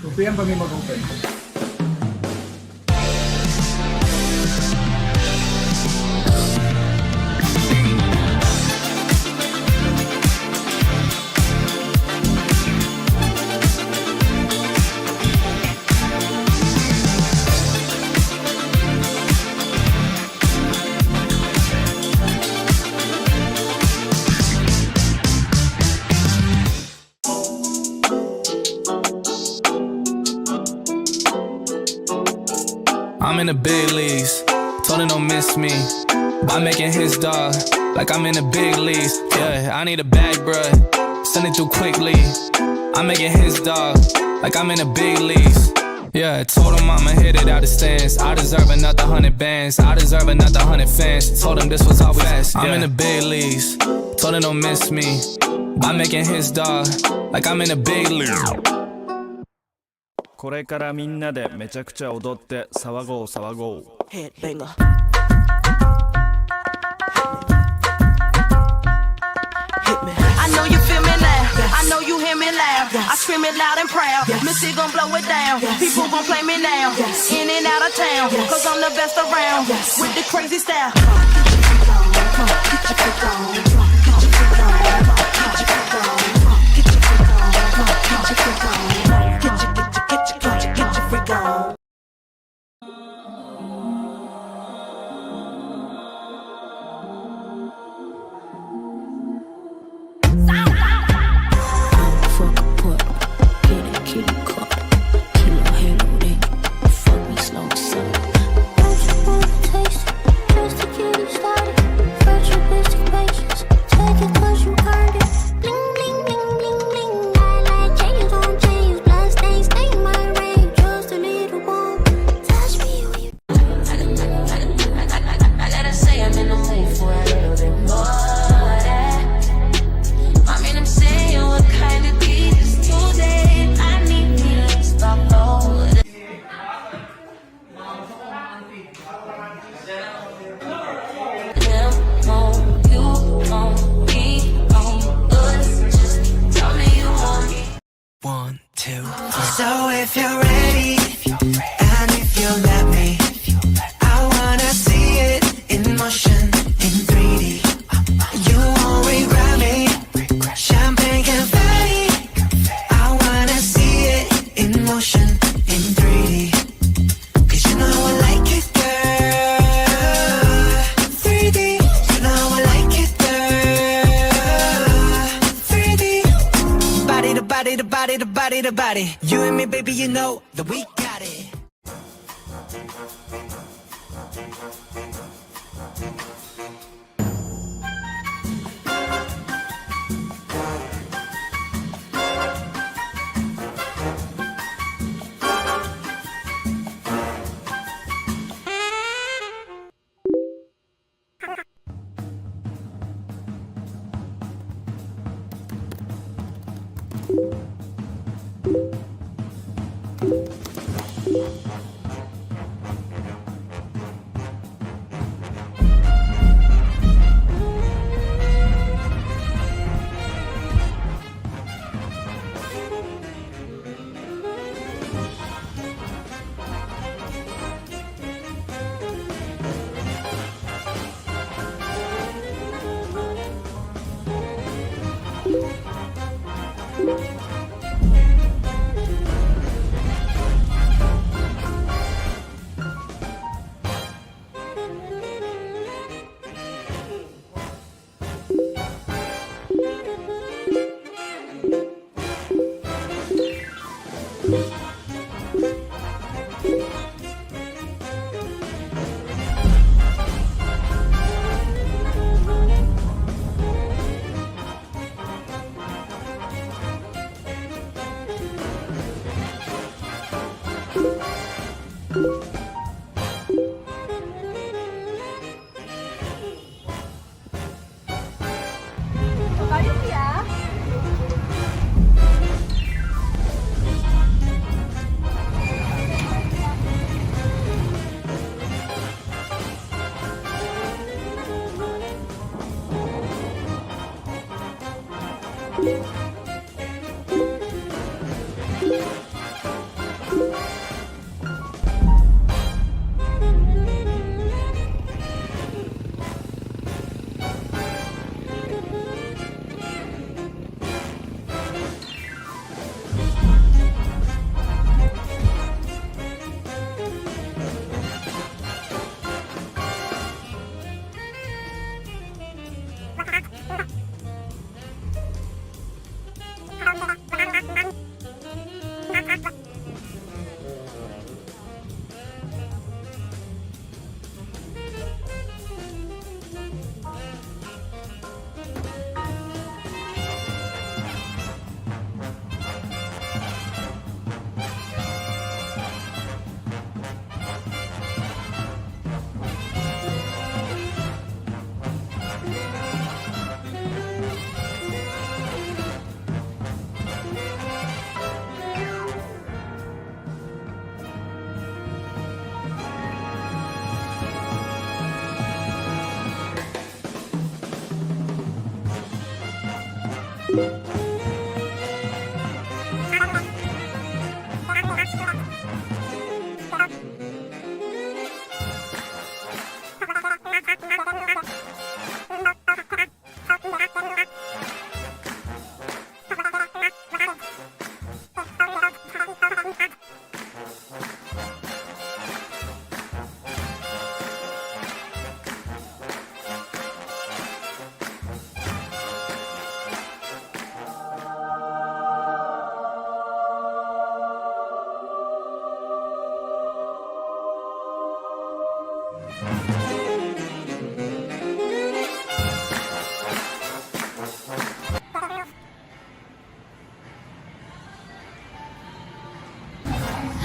Tupian kami mag-open. I'm in the big leagues, told him don't miss me by making his dog like I'm in the big leagues. Yeah, I need a bag, bruh, send it through quickly. I'm making his dog like I'm in the big leagues. Yeah, told him I'ma hit it out of stands. I deserve another 100 bands. I deserve another 100 fans. Told him this was always fast. I'm in the big leagues, told him don't miss me by making his dog like I'm in the big leagues. これからみんなでめちゃくちゃ踊って騒ごう騒ごう Headbanger. Hit me. I know you feel me now. I know you hear me loud. I scream it loud and proud. Missy gon' blow it down. People gon' play me now. In and out of town. Cause I'm the best around. With the crazy style. So if you're ready, and if you let me, I wanna see it in motion, in 3D. You won't regret me. Champagne confetti. I wanna see it in motion, in 3D. Cause you know I like it, girl. 3D. You know I like it, girl. 3D. Body to body to body to body to body. You and me, baby, you know that we got it.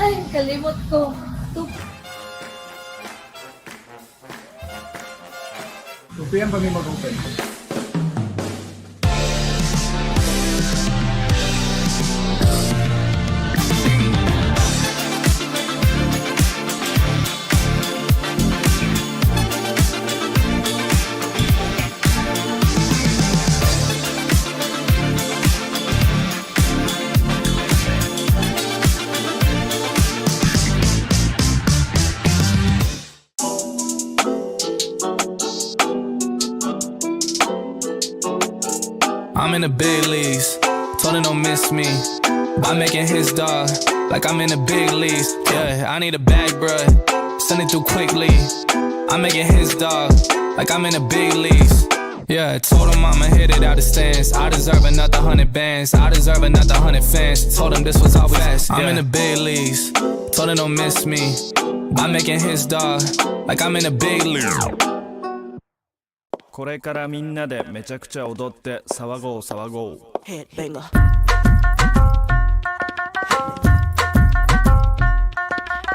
Ay, kalimot ko. Tupian pa may mag-open. I'm in the big leagues, told him don't miss me. By making his dog, like I'm in the big leagues. Yeah, I need a bag, bruh, send it through quickly. I'm making his dog, like I'm in the big leagues. Yeah, told him I'ma hit it out of stance. I deserve another 100 bands, I deserve another 100 fans. Told him this was all fast. I'm in the big leagues, told him don't miss me. By making his dog, like I'm in the big leagues. これからみんなでめちゃくちゃ踊って騒ごう騒ごう Headbanger.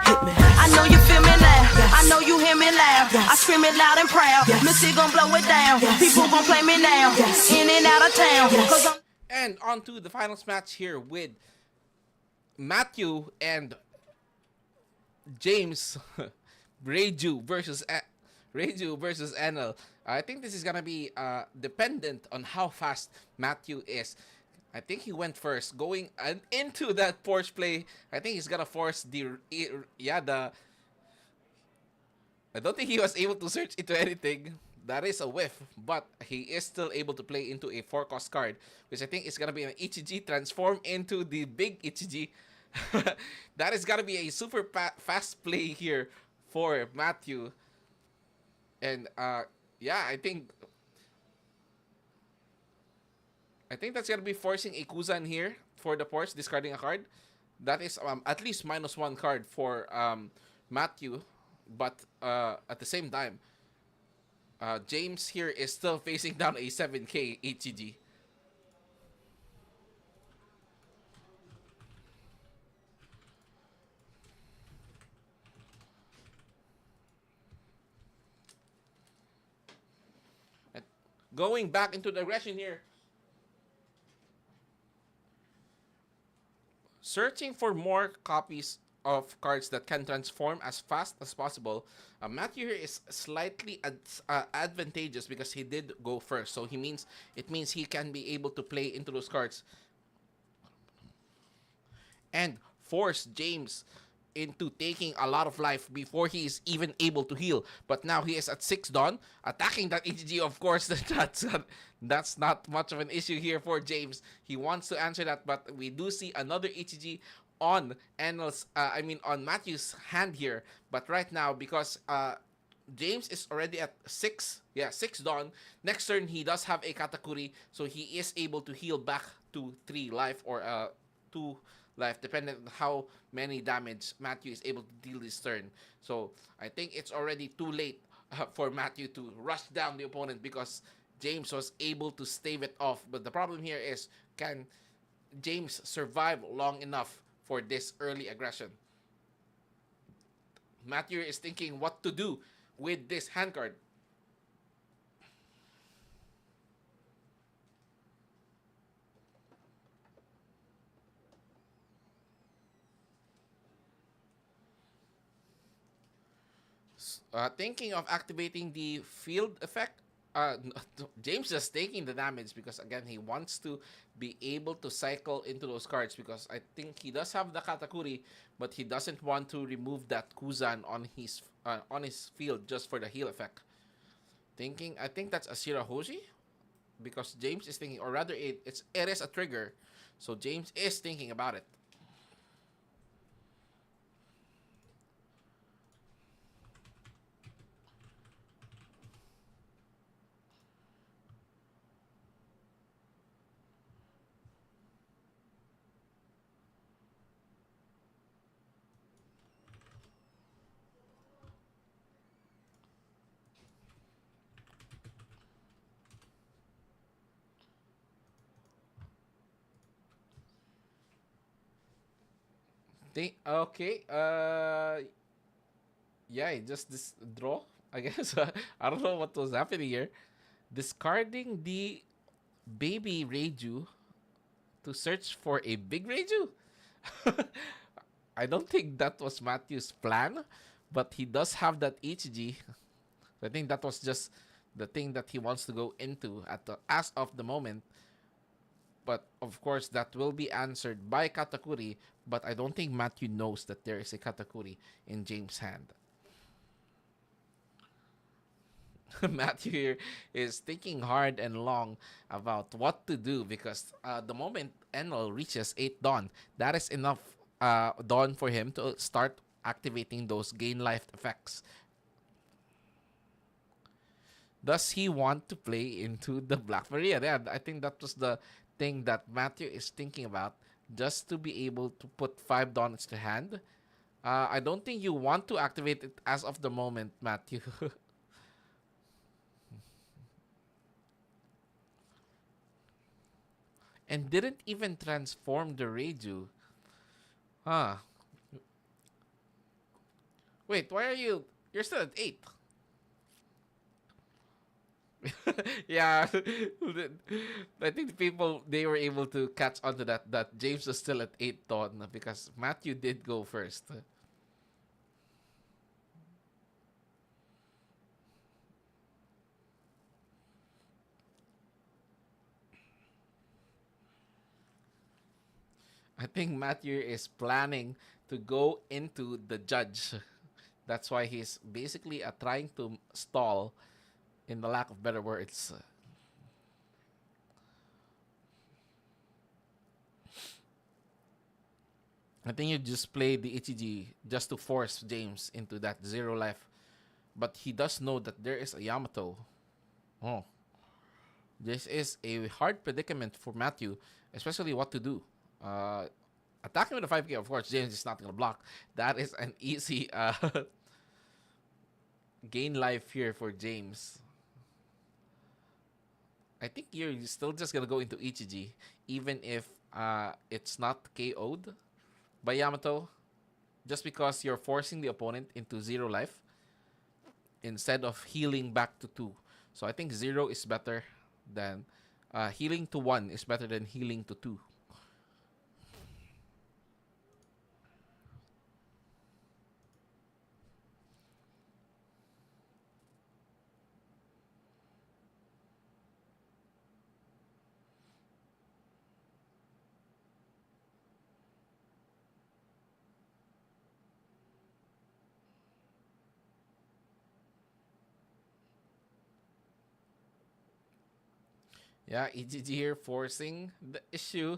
Hit me. I know you feel me now. I know you hear me loud. I scream it loud and proud. Missy gon' blow it down. People gon' play me now. In and out of town. 'Cause I'm And on to the finals match here with Matthew and James Reju versus Enel. I think this is gonna be dependent on how fast Matthew is. I think he went first, going into that force play. I think he's gonna force the. I don't think he was able to search into anything. That is a whiff, but he is still able to play into a 4-cost card, which I think is gonna be an Ichiji transform into the big Ichiji. That is gonna be a super fast play here for Matthew. And yeah, I think that's gonna be forcing a Kuzan here for the force, discarding a card. That is at least -1 card for Matthew, but at the same time, James here is still facing down a 7k HCG. Going back into the aggression here. Searching for more copies of cards that can transform as fast as possible, Matthew here is slightly advantageous because he did go first. So it means he can be able to play into those cards and force James into taking a lot of life before he is even able to heal. But now he is at 6 Dawn, attacking that EGG. Of course, that's not much of an issue here for James. He wants to answer that, but we do see another EGG on on Matthew's hand here. But right now, because James is already at 6 Dawn. Next turn, he does have a Katakuri, so he is able to heal back to 3 life or 2 life, depending on how many damage Matthew is able to deal this turn. So I think it's already too late for Matthew to rush down the opponent because James was able to stave it off. But the problem here is, can James survive long enough for this early aggression? Matthew is thinking what to do with this hand card. Thinking of activating the field effect. James just taking the damage because again he wants to be able to cycle into those cards because I think he does have the Katakuri, but he doesn't want to remove that Kuzan on his field just for the heal effect. I think that's a Shirahoshi because James is thinking, or rather it is a trigger, so James is thinking about it. Okay. Yeah, just this draw, I guess. I don't know what was happening here. Discarding the baby Reiju to search for a big Reiju. I don't think that was Matthew's plan, but he does have that HG. I think that was just the thing that he wants to go into as of the moment. But of course, that will be answered by Katakuri. But I don't think Matthew knows that there is a Katakuri in James' hand. Matthew here is thinking hard and long about what to do because the moment Enel reaches 8 Dawn, that is enough Dawn for him to start activating those gain life effects. Does he want to play into the Black Maria? Yeah, I think that was the thing that Matthew is thinking about, just to be able to put 5 Dawns to hand. I don't think you want to activate it as of the moment, Matthew. And didn't even transform the Reiju. Huh. Wait, why are you... You're still at 8. Yeah. I think the people, they were able to catch on to that James was still at 8 Dawn because Matthew did go first. I think Matthew is planning to go into the judge. That's why he's basically trying to stall, in the lack of better words. I think you just play the Ichiji just to force James into that 0 life. But he does know that there is a Yamato. Oh. This is a hard predicament for Matthew, especially what to do. Attacking with a 5k, of course, James is not going to block. That is an easy gain life here for James. I think you're still just going to go into Ichiji, even if it's not KO'd by Yamato, just because you're forcing the opponent into 0 life instead of healing back to 2. So I think 0 is better than healing to 1 is better than healing to 2. Yeah, EGG here forcing the issue,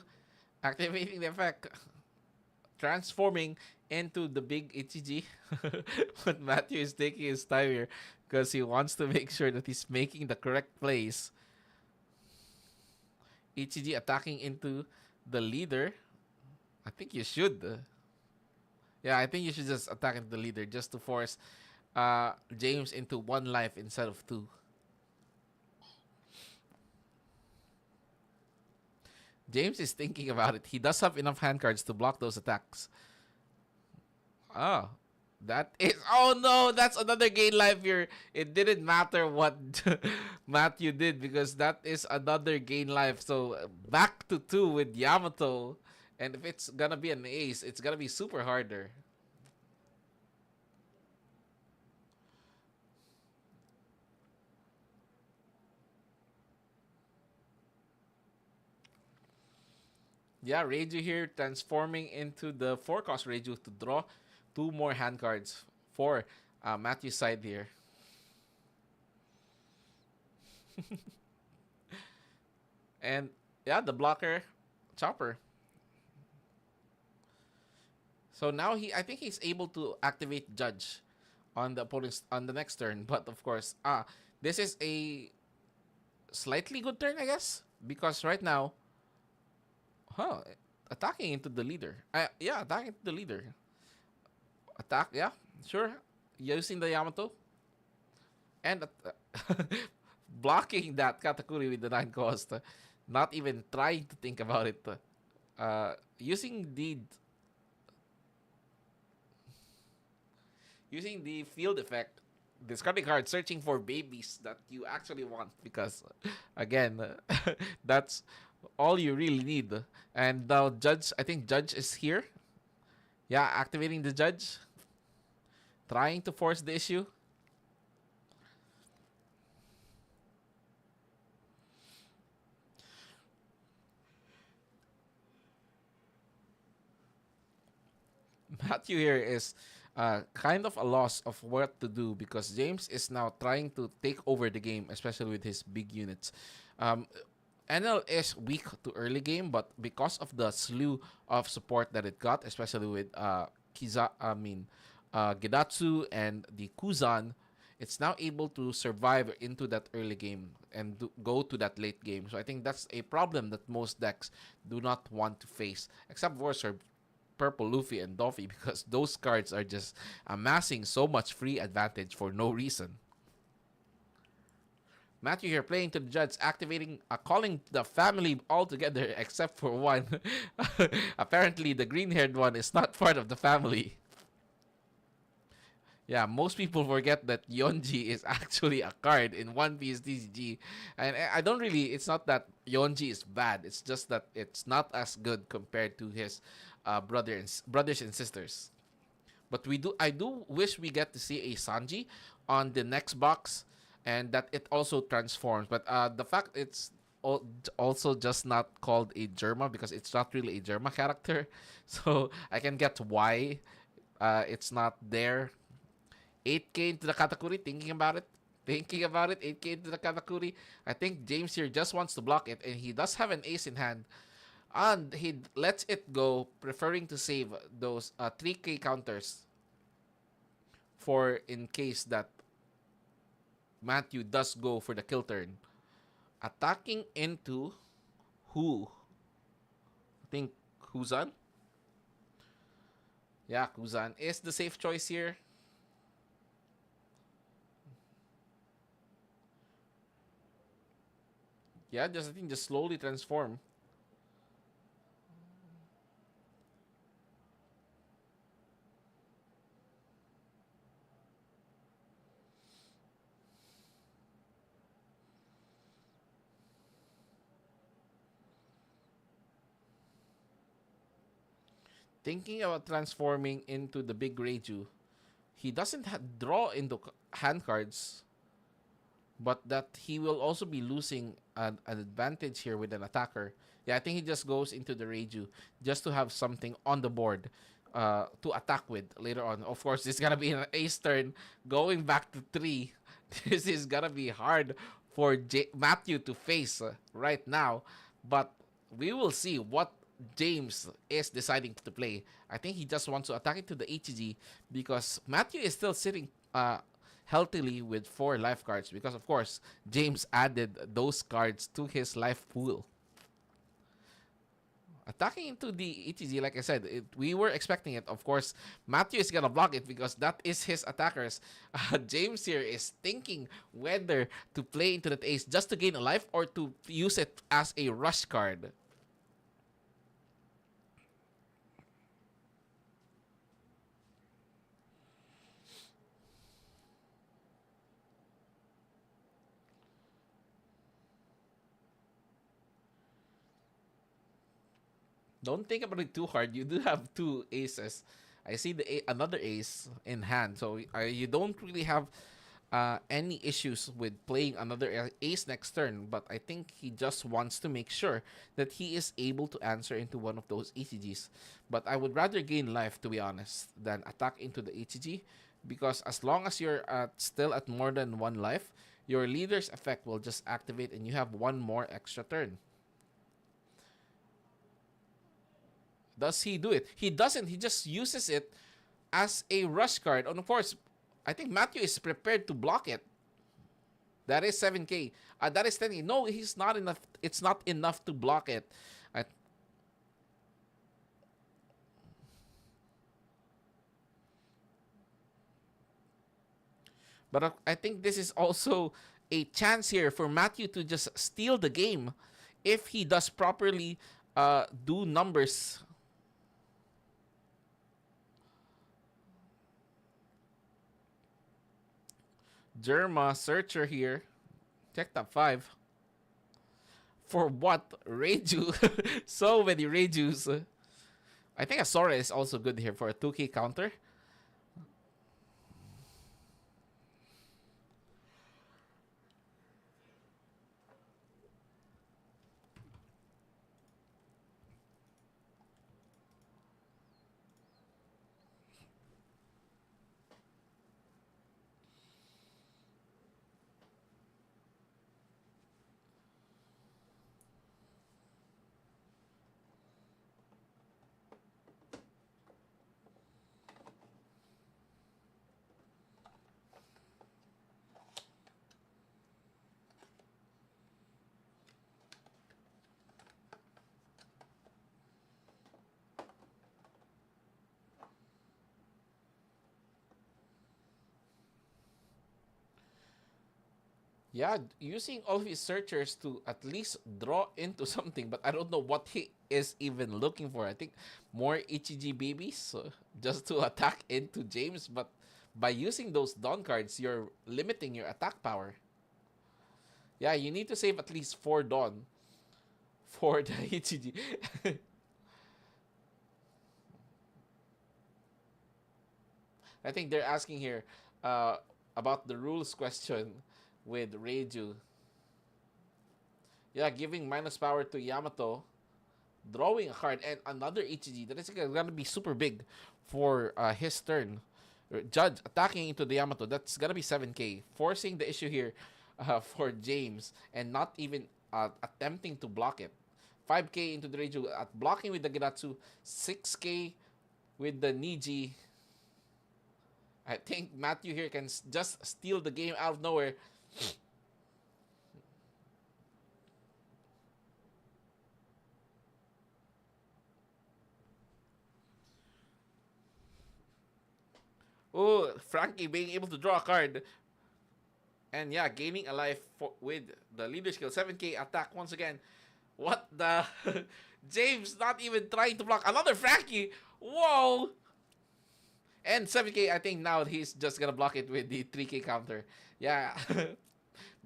activating the effect, transforming into the big EGG. But Matthew is taking his time here because he wants to make sure that he's making the correct plays. EGG attacking into the leader. I think you should. Yeah, I think you should just attack into the leader just to force James into one life instead of two. James is thinking about it. He does have enough hand cards to block those attacks. Oh, that is... Oh no, that's another gain life here. It didn't matter what Matthew did because that is another gain life. So back to 2 with Yamato. And if it's gonna be an ace, it's gonna be super harder. Yeah, Reiju here transforming into the 4-cost Reiju to draw 2 more hand cards for Matthew's side here. And yeah, the blocker, Chopper. So now I think he's able to activate Judge on the opponent's on the next turn. But of course, this is a slightly good turn, I guess, because right now, attacking into the leader. Yeah, attacking into the leader. Attack, yeah, sure. Using the Yamato and blocking that Katakuri with the 9 cost. Not even trying to think about it. Using the field effect, discarding card, searching for babies that you actually want because, again, that's all you really need. And now Judge, I think Judge is here. Yeah, activating the Judge. Trying to force the issue. Matthew here is kind of a loss of what to do because James is now trying to take over the game, especially with his big units. NL is weak to early game, but because of the slew of support that it got, especially with Gedatsu and the Kuzan, it's now able to survive into that early game and go to that late game. So I think that's a problem that most decks do not want to face, except for Purple Luffy and Doffy, because those cards are just amassing so much free advantage for no reason. Matthew here playing to the Judge, activating, calling the family all together except for one. Apparently, the green-haired one is not part of the family. Yeah, most people forget that Yonji is actually a card in One Piece TCG. And I don't really... It's not that Yonji is bad. It's just that it's not as good compared to his brothers and sisters. But I do wish we get to see a Sanji on the next box. And that it also transforms. But the fact it's also just not called a Germa because it's not really a Germa character. So I can get why it's not there. 8k into the Katakuri, thinking about it, 8k into the Katakuri. I think James here just wants to block it, and he does have an ace in hand. And he lets it go, preferring to save those 3k counters for in case that Matthew does go for the kill turn. Attacking into who? I think Kuzan? Yeah, Kuzan is the safe choice here. Yeah, I think just slowly transform. Thinking about transforming into the big Reiju, he doesn't draw into hand cards, but that he will also be losing an advantage here with an attacker. Yeah, I think he just goes into the Reiju just to have something on the board to attack with later on. Of course, this is gonna be an ace turn going back to 3. This is gonna be hard for Matthew to face right now. But we will see what James is deciding to play. I think he just wants to attack into the HG because Matthew is still sitting healthily with 4 life cards because, of course, James added those cards to his life pool. Attacking into the ETG, like I said, we were expecting it. Of course, Matthew is gonna block it because that is his attackers. James here is thinking whether to play into that ace just to gain a life or to use it as a rush card. Don't think about it too hard. You do have 2 aces. I see another ace in hand, so you don't really have any issues with playing another ace next turn. But I think he just wants to make sure that he is able to answer into one of those ETGs. But I would rather gain life, to be honest, than attack into the ETG, because as long as you're still at more than 1 life, your leader's effect will just activate and you have 1 more extra turn. Does he do it? He doesn't. He just uses it as a rush card. And of course, I think Matthew is prepared to block it. That is 7k. That is 10k. No, he's not enough. It's not enough to block it. But I think this is also a chance here for Matthew to just steal the game if he does properly do numbers. Jerma, Searcher here. Check top 5. For what? Reiju. So many Reijus. I think Asora is also good here for a 2k counter. Yeah, using all of his searchers to at least draw into something, but I don't know what he is even looking for. I think more Ichiji babies just to attack into James, but by using those Dawn cards, you're limiting your attack power. Yeah, you need to save at least 4 Dawn for the Ichiji. I think they're asking here about the rules question with Reiju. Yeah, giving minus power to Yamato, drawing a card, and another Ichiji. That is gonna be super big for his turn. Judge attacking into the Yamato. That's gonna be 7k, forcing the issue here for James, and not even attempting to block it. 5k into the Reiju, blocking with the Giratsu. 6k with the Niji. I think Matthew here can just steal the game out of nowhere. Oh, Frankie being able to draw a card. And yeah, gaining a life with the leader skill. 7k attack once again. What the? James not even trying to block. Another Frankie. Whoa. And 7k, I think now he's just gonna block it with the 3k counter. Yeah.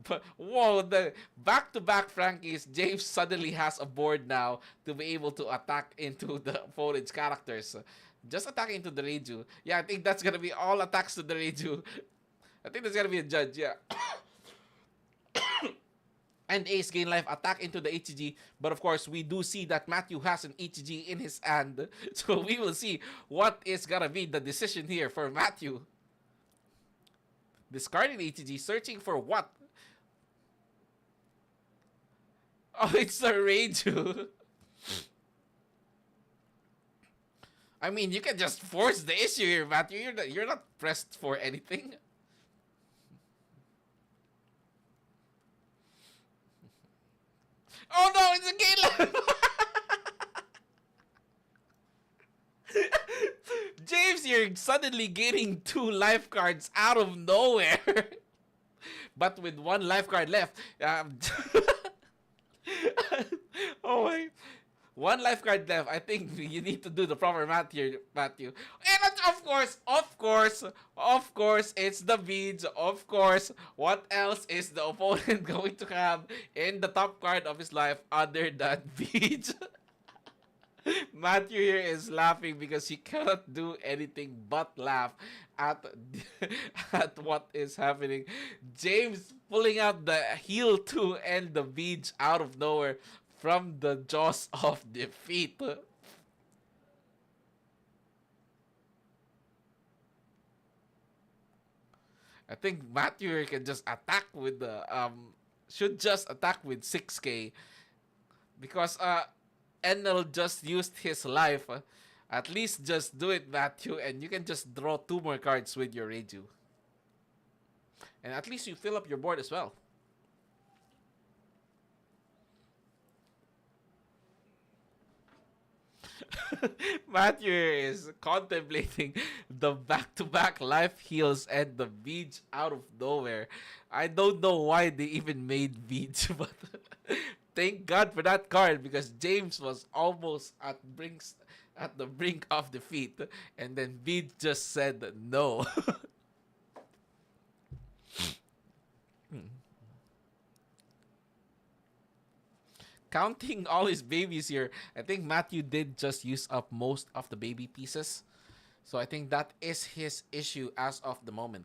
But whoa, the back-to-back Frankies. James suddenly has a board now to be able to attack into the opponent's characters. Just attacking into the Reiju. Yeah, I think that's gonna be all attacks to the Reiju. I think there's gonna be a judge, yeah. And Ace gain life, attack into the HG. But of course, we do see that Matthew has an HG in his hand. So we will see what is gonna be the decision here for Matthew. Discarding the HG, searching for what? Oh, it's a Reiju. I mean, you can just force the issue here, Matthew. You're not pressed for anything. Oh no, it's a Caleb! James, you're suddenly gaining 2 life cards out of nowhere. But with 1 life card left. Oh my. 1 life card left. I think you need to do the proper math here, Matthew. And of course, it's the beads. Of course, what else is the opponent going to have in the top card of his life other than beads? Matthew here is laughing because he cannot do anything but laugh at at what is happening. James pulling out the heel 2 and the beads out of nowhere from the jaws of defeat. I think Matthew here can just attack with the should just attack with 6k because Enel just used his life. At least just do it, Matthew, and you can just draw 2 more cards with your Reiju. And at least you fill up your board as well. Matthew is contemplating the back-to-back life heals and the beads out of nowhere. I don't know why they even made beads, but thank God for that card because James was almost at the brink of defeat, and then Bead just said no. Counting all his babies here, I think Matthew did just use up most of the baby pieces. So I think that is his issue as of the moment.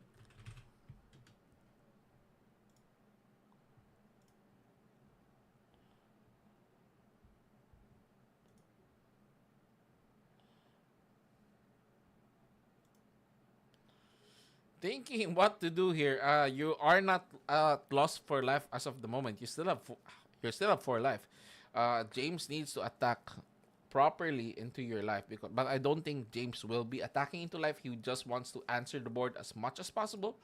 Thinking what to do here. You are not lost for life as of the moment. You still have 4 life. James needs to attack properly into your life but I don't think James will be attacking into life. He just wants to answer the board as much as possible.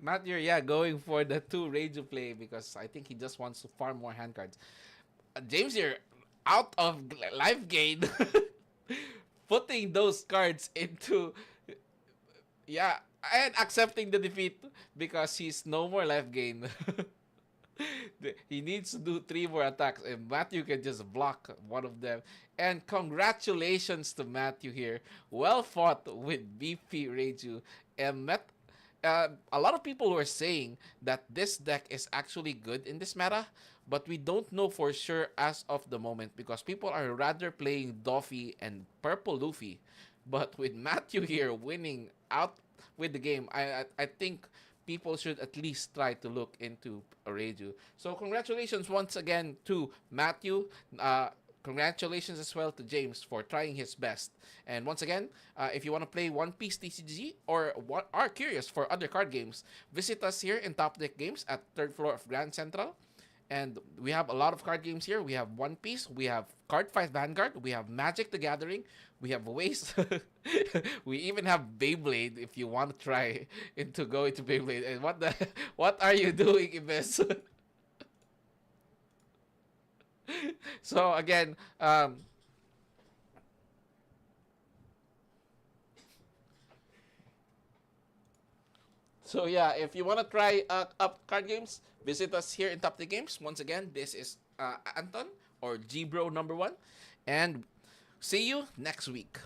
Matthew, yeah, going for the 2 Reiju play because I think he just wants to farm more hand cards. James here, out of life gain, putting those cards into, yeah, and accepting the defeat because he's no more life gain. He needs to do 3 more attacks, and Matthew can just block one of them. And congratulations to Matthew here. Well fought with BP Reiju. And a lot of people were saying that this deck is actually good in this meta, but we don't know for sure as of the moment because people are rather playing Doffy and Purple Luffy. But with Matthew here winning out with the game, I think people should at least try to look into Reiju. So congratulations once again to Matthew. congratulations as well to James for trying his best. And once again, if you want to play One Piece TCG or are curious for other card games, visit us here in Top Deck Games at third floor of Grand Central. And we have a lot of card games here. We have One Piece, we have Card Fight Vanguard, we have Magic the Gathering, we have Waste, we even have Beyblade if you want to try go into Beyblade. And what are you doing, Ibis? So again, so yeah, if you want to try up card games, visit us here in Top the Games. Once again, this is Anton or G Bro number 1, and see you next week.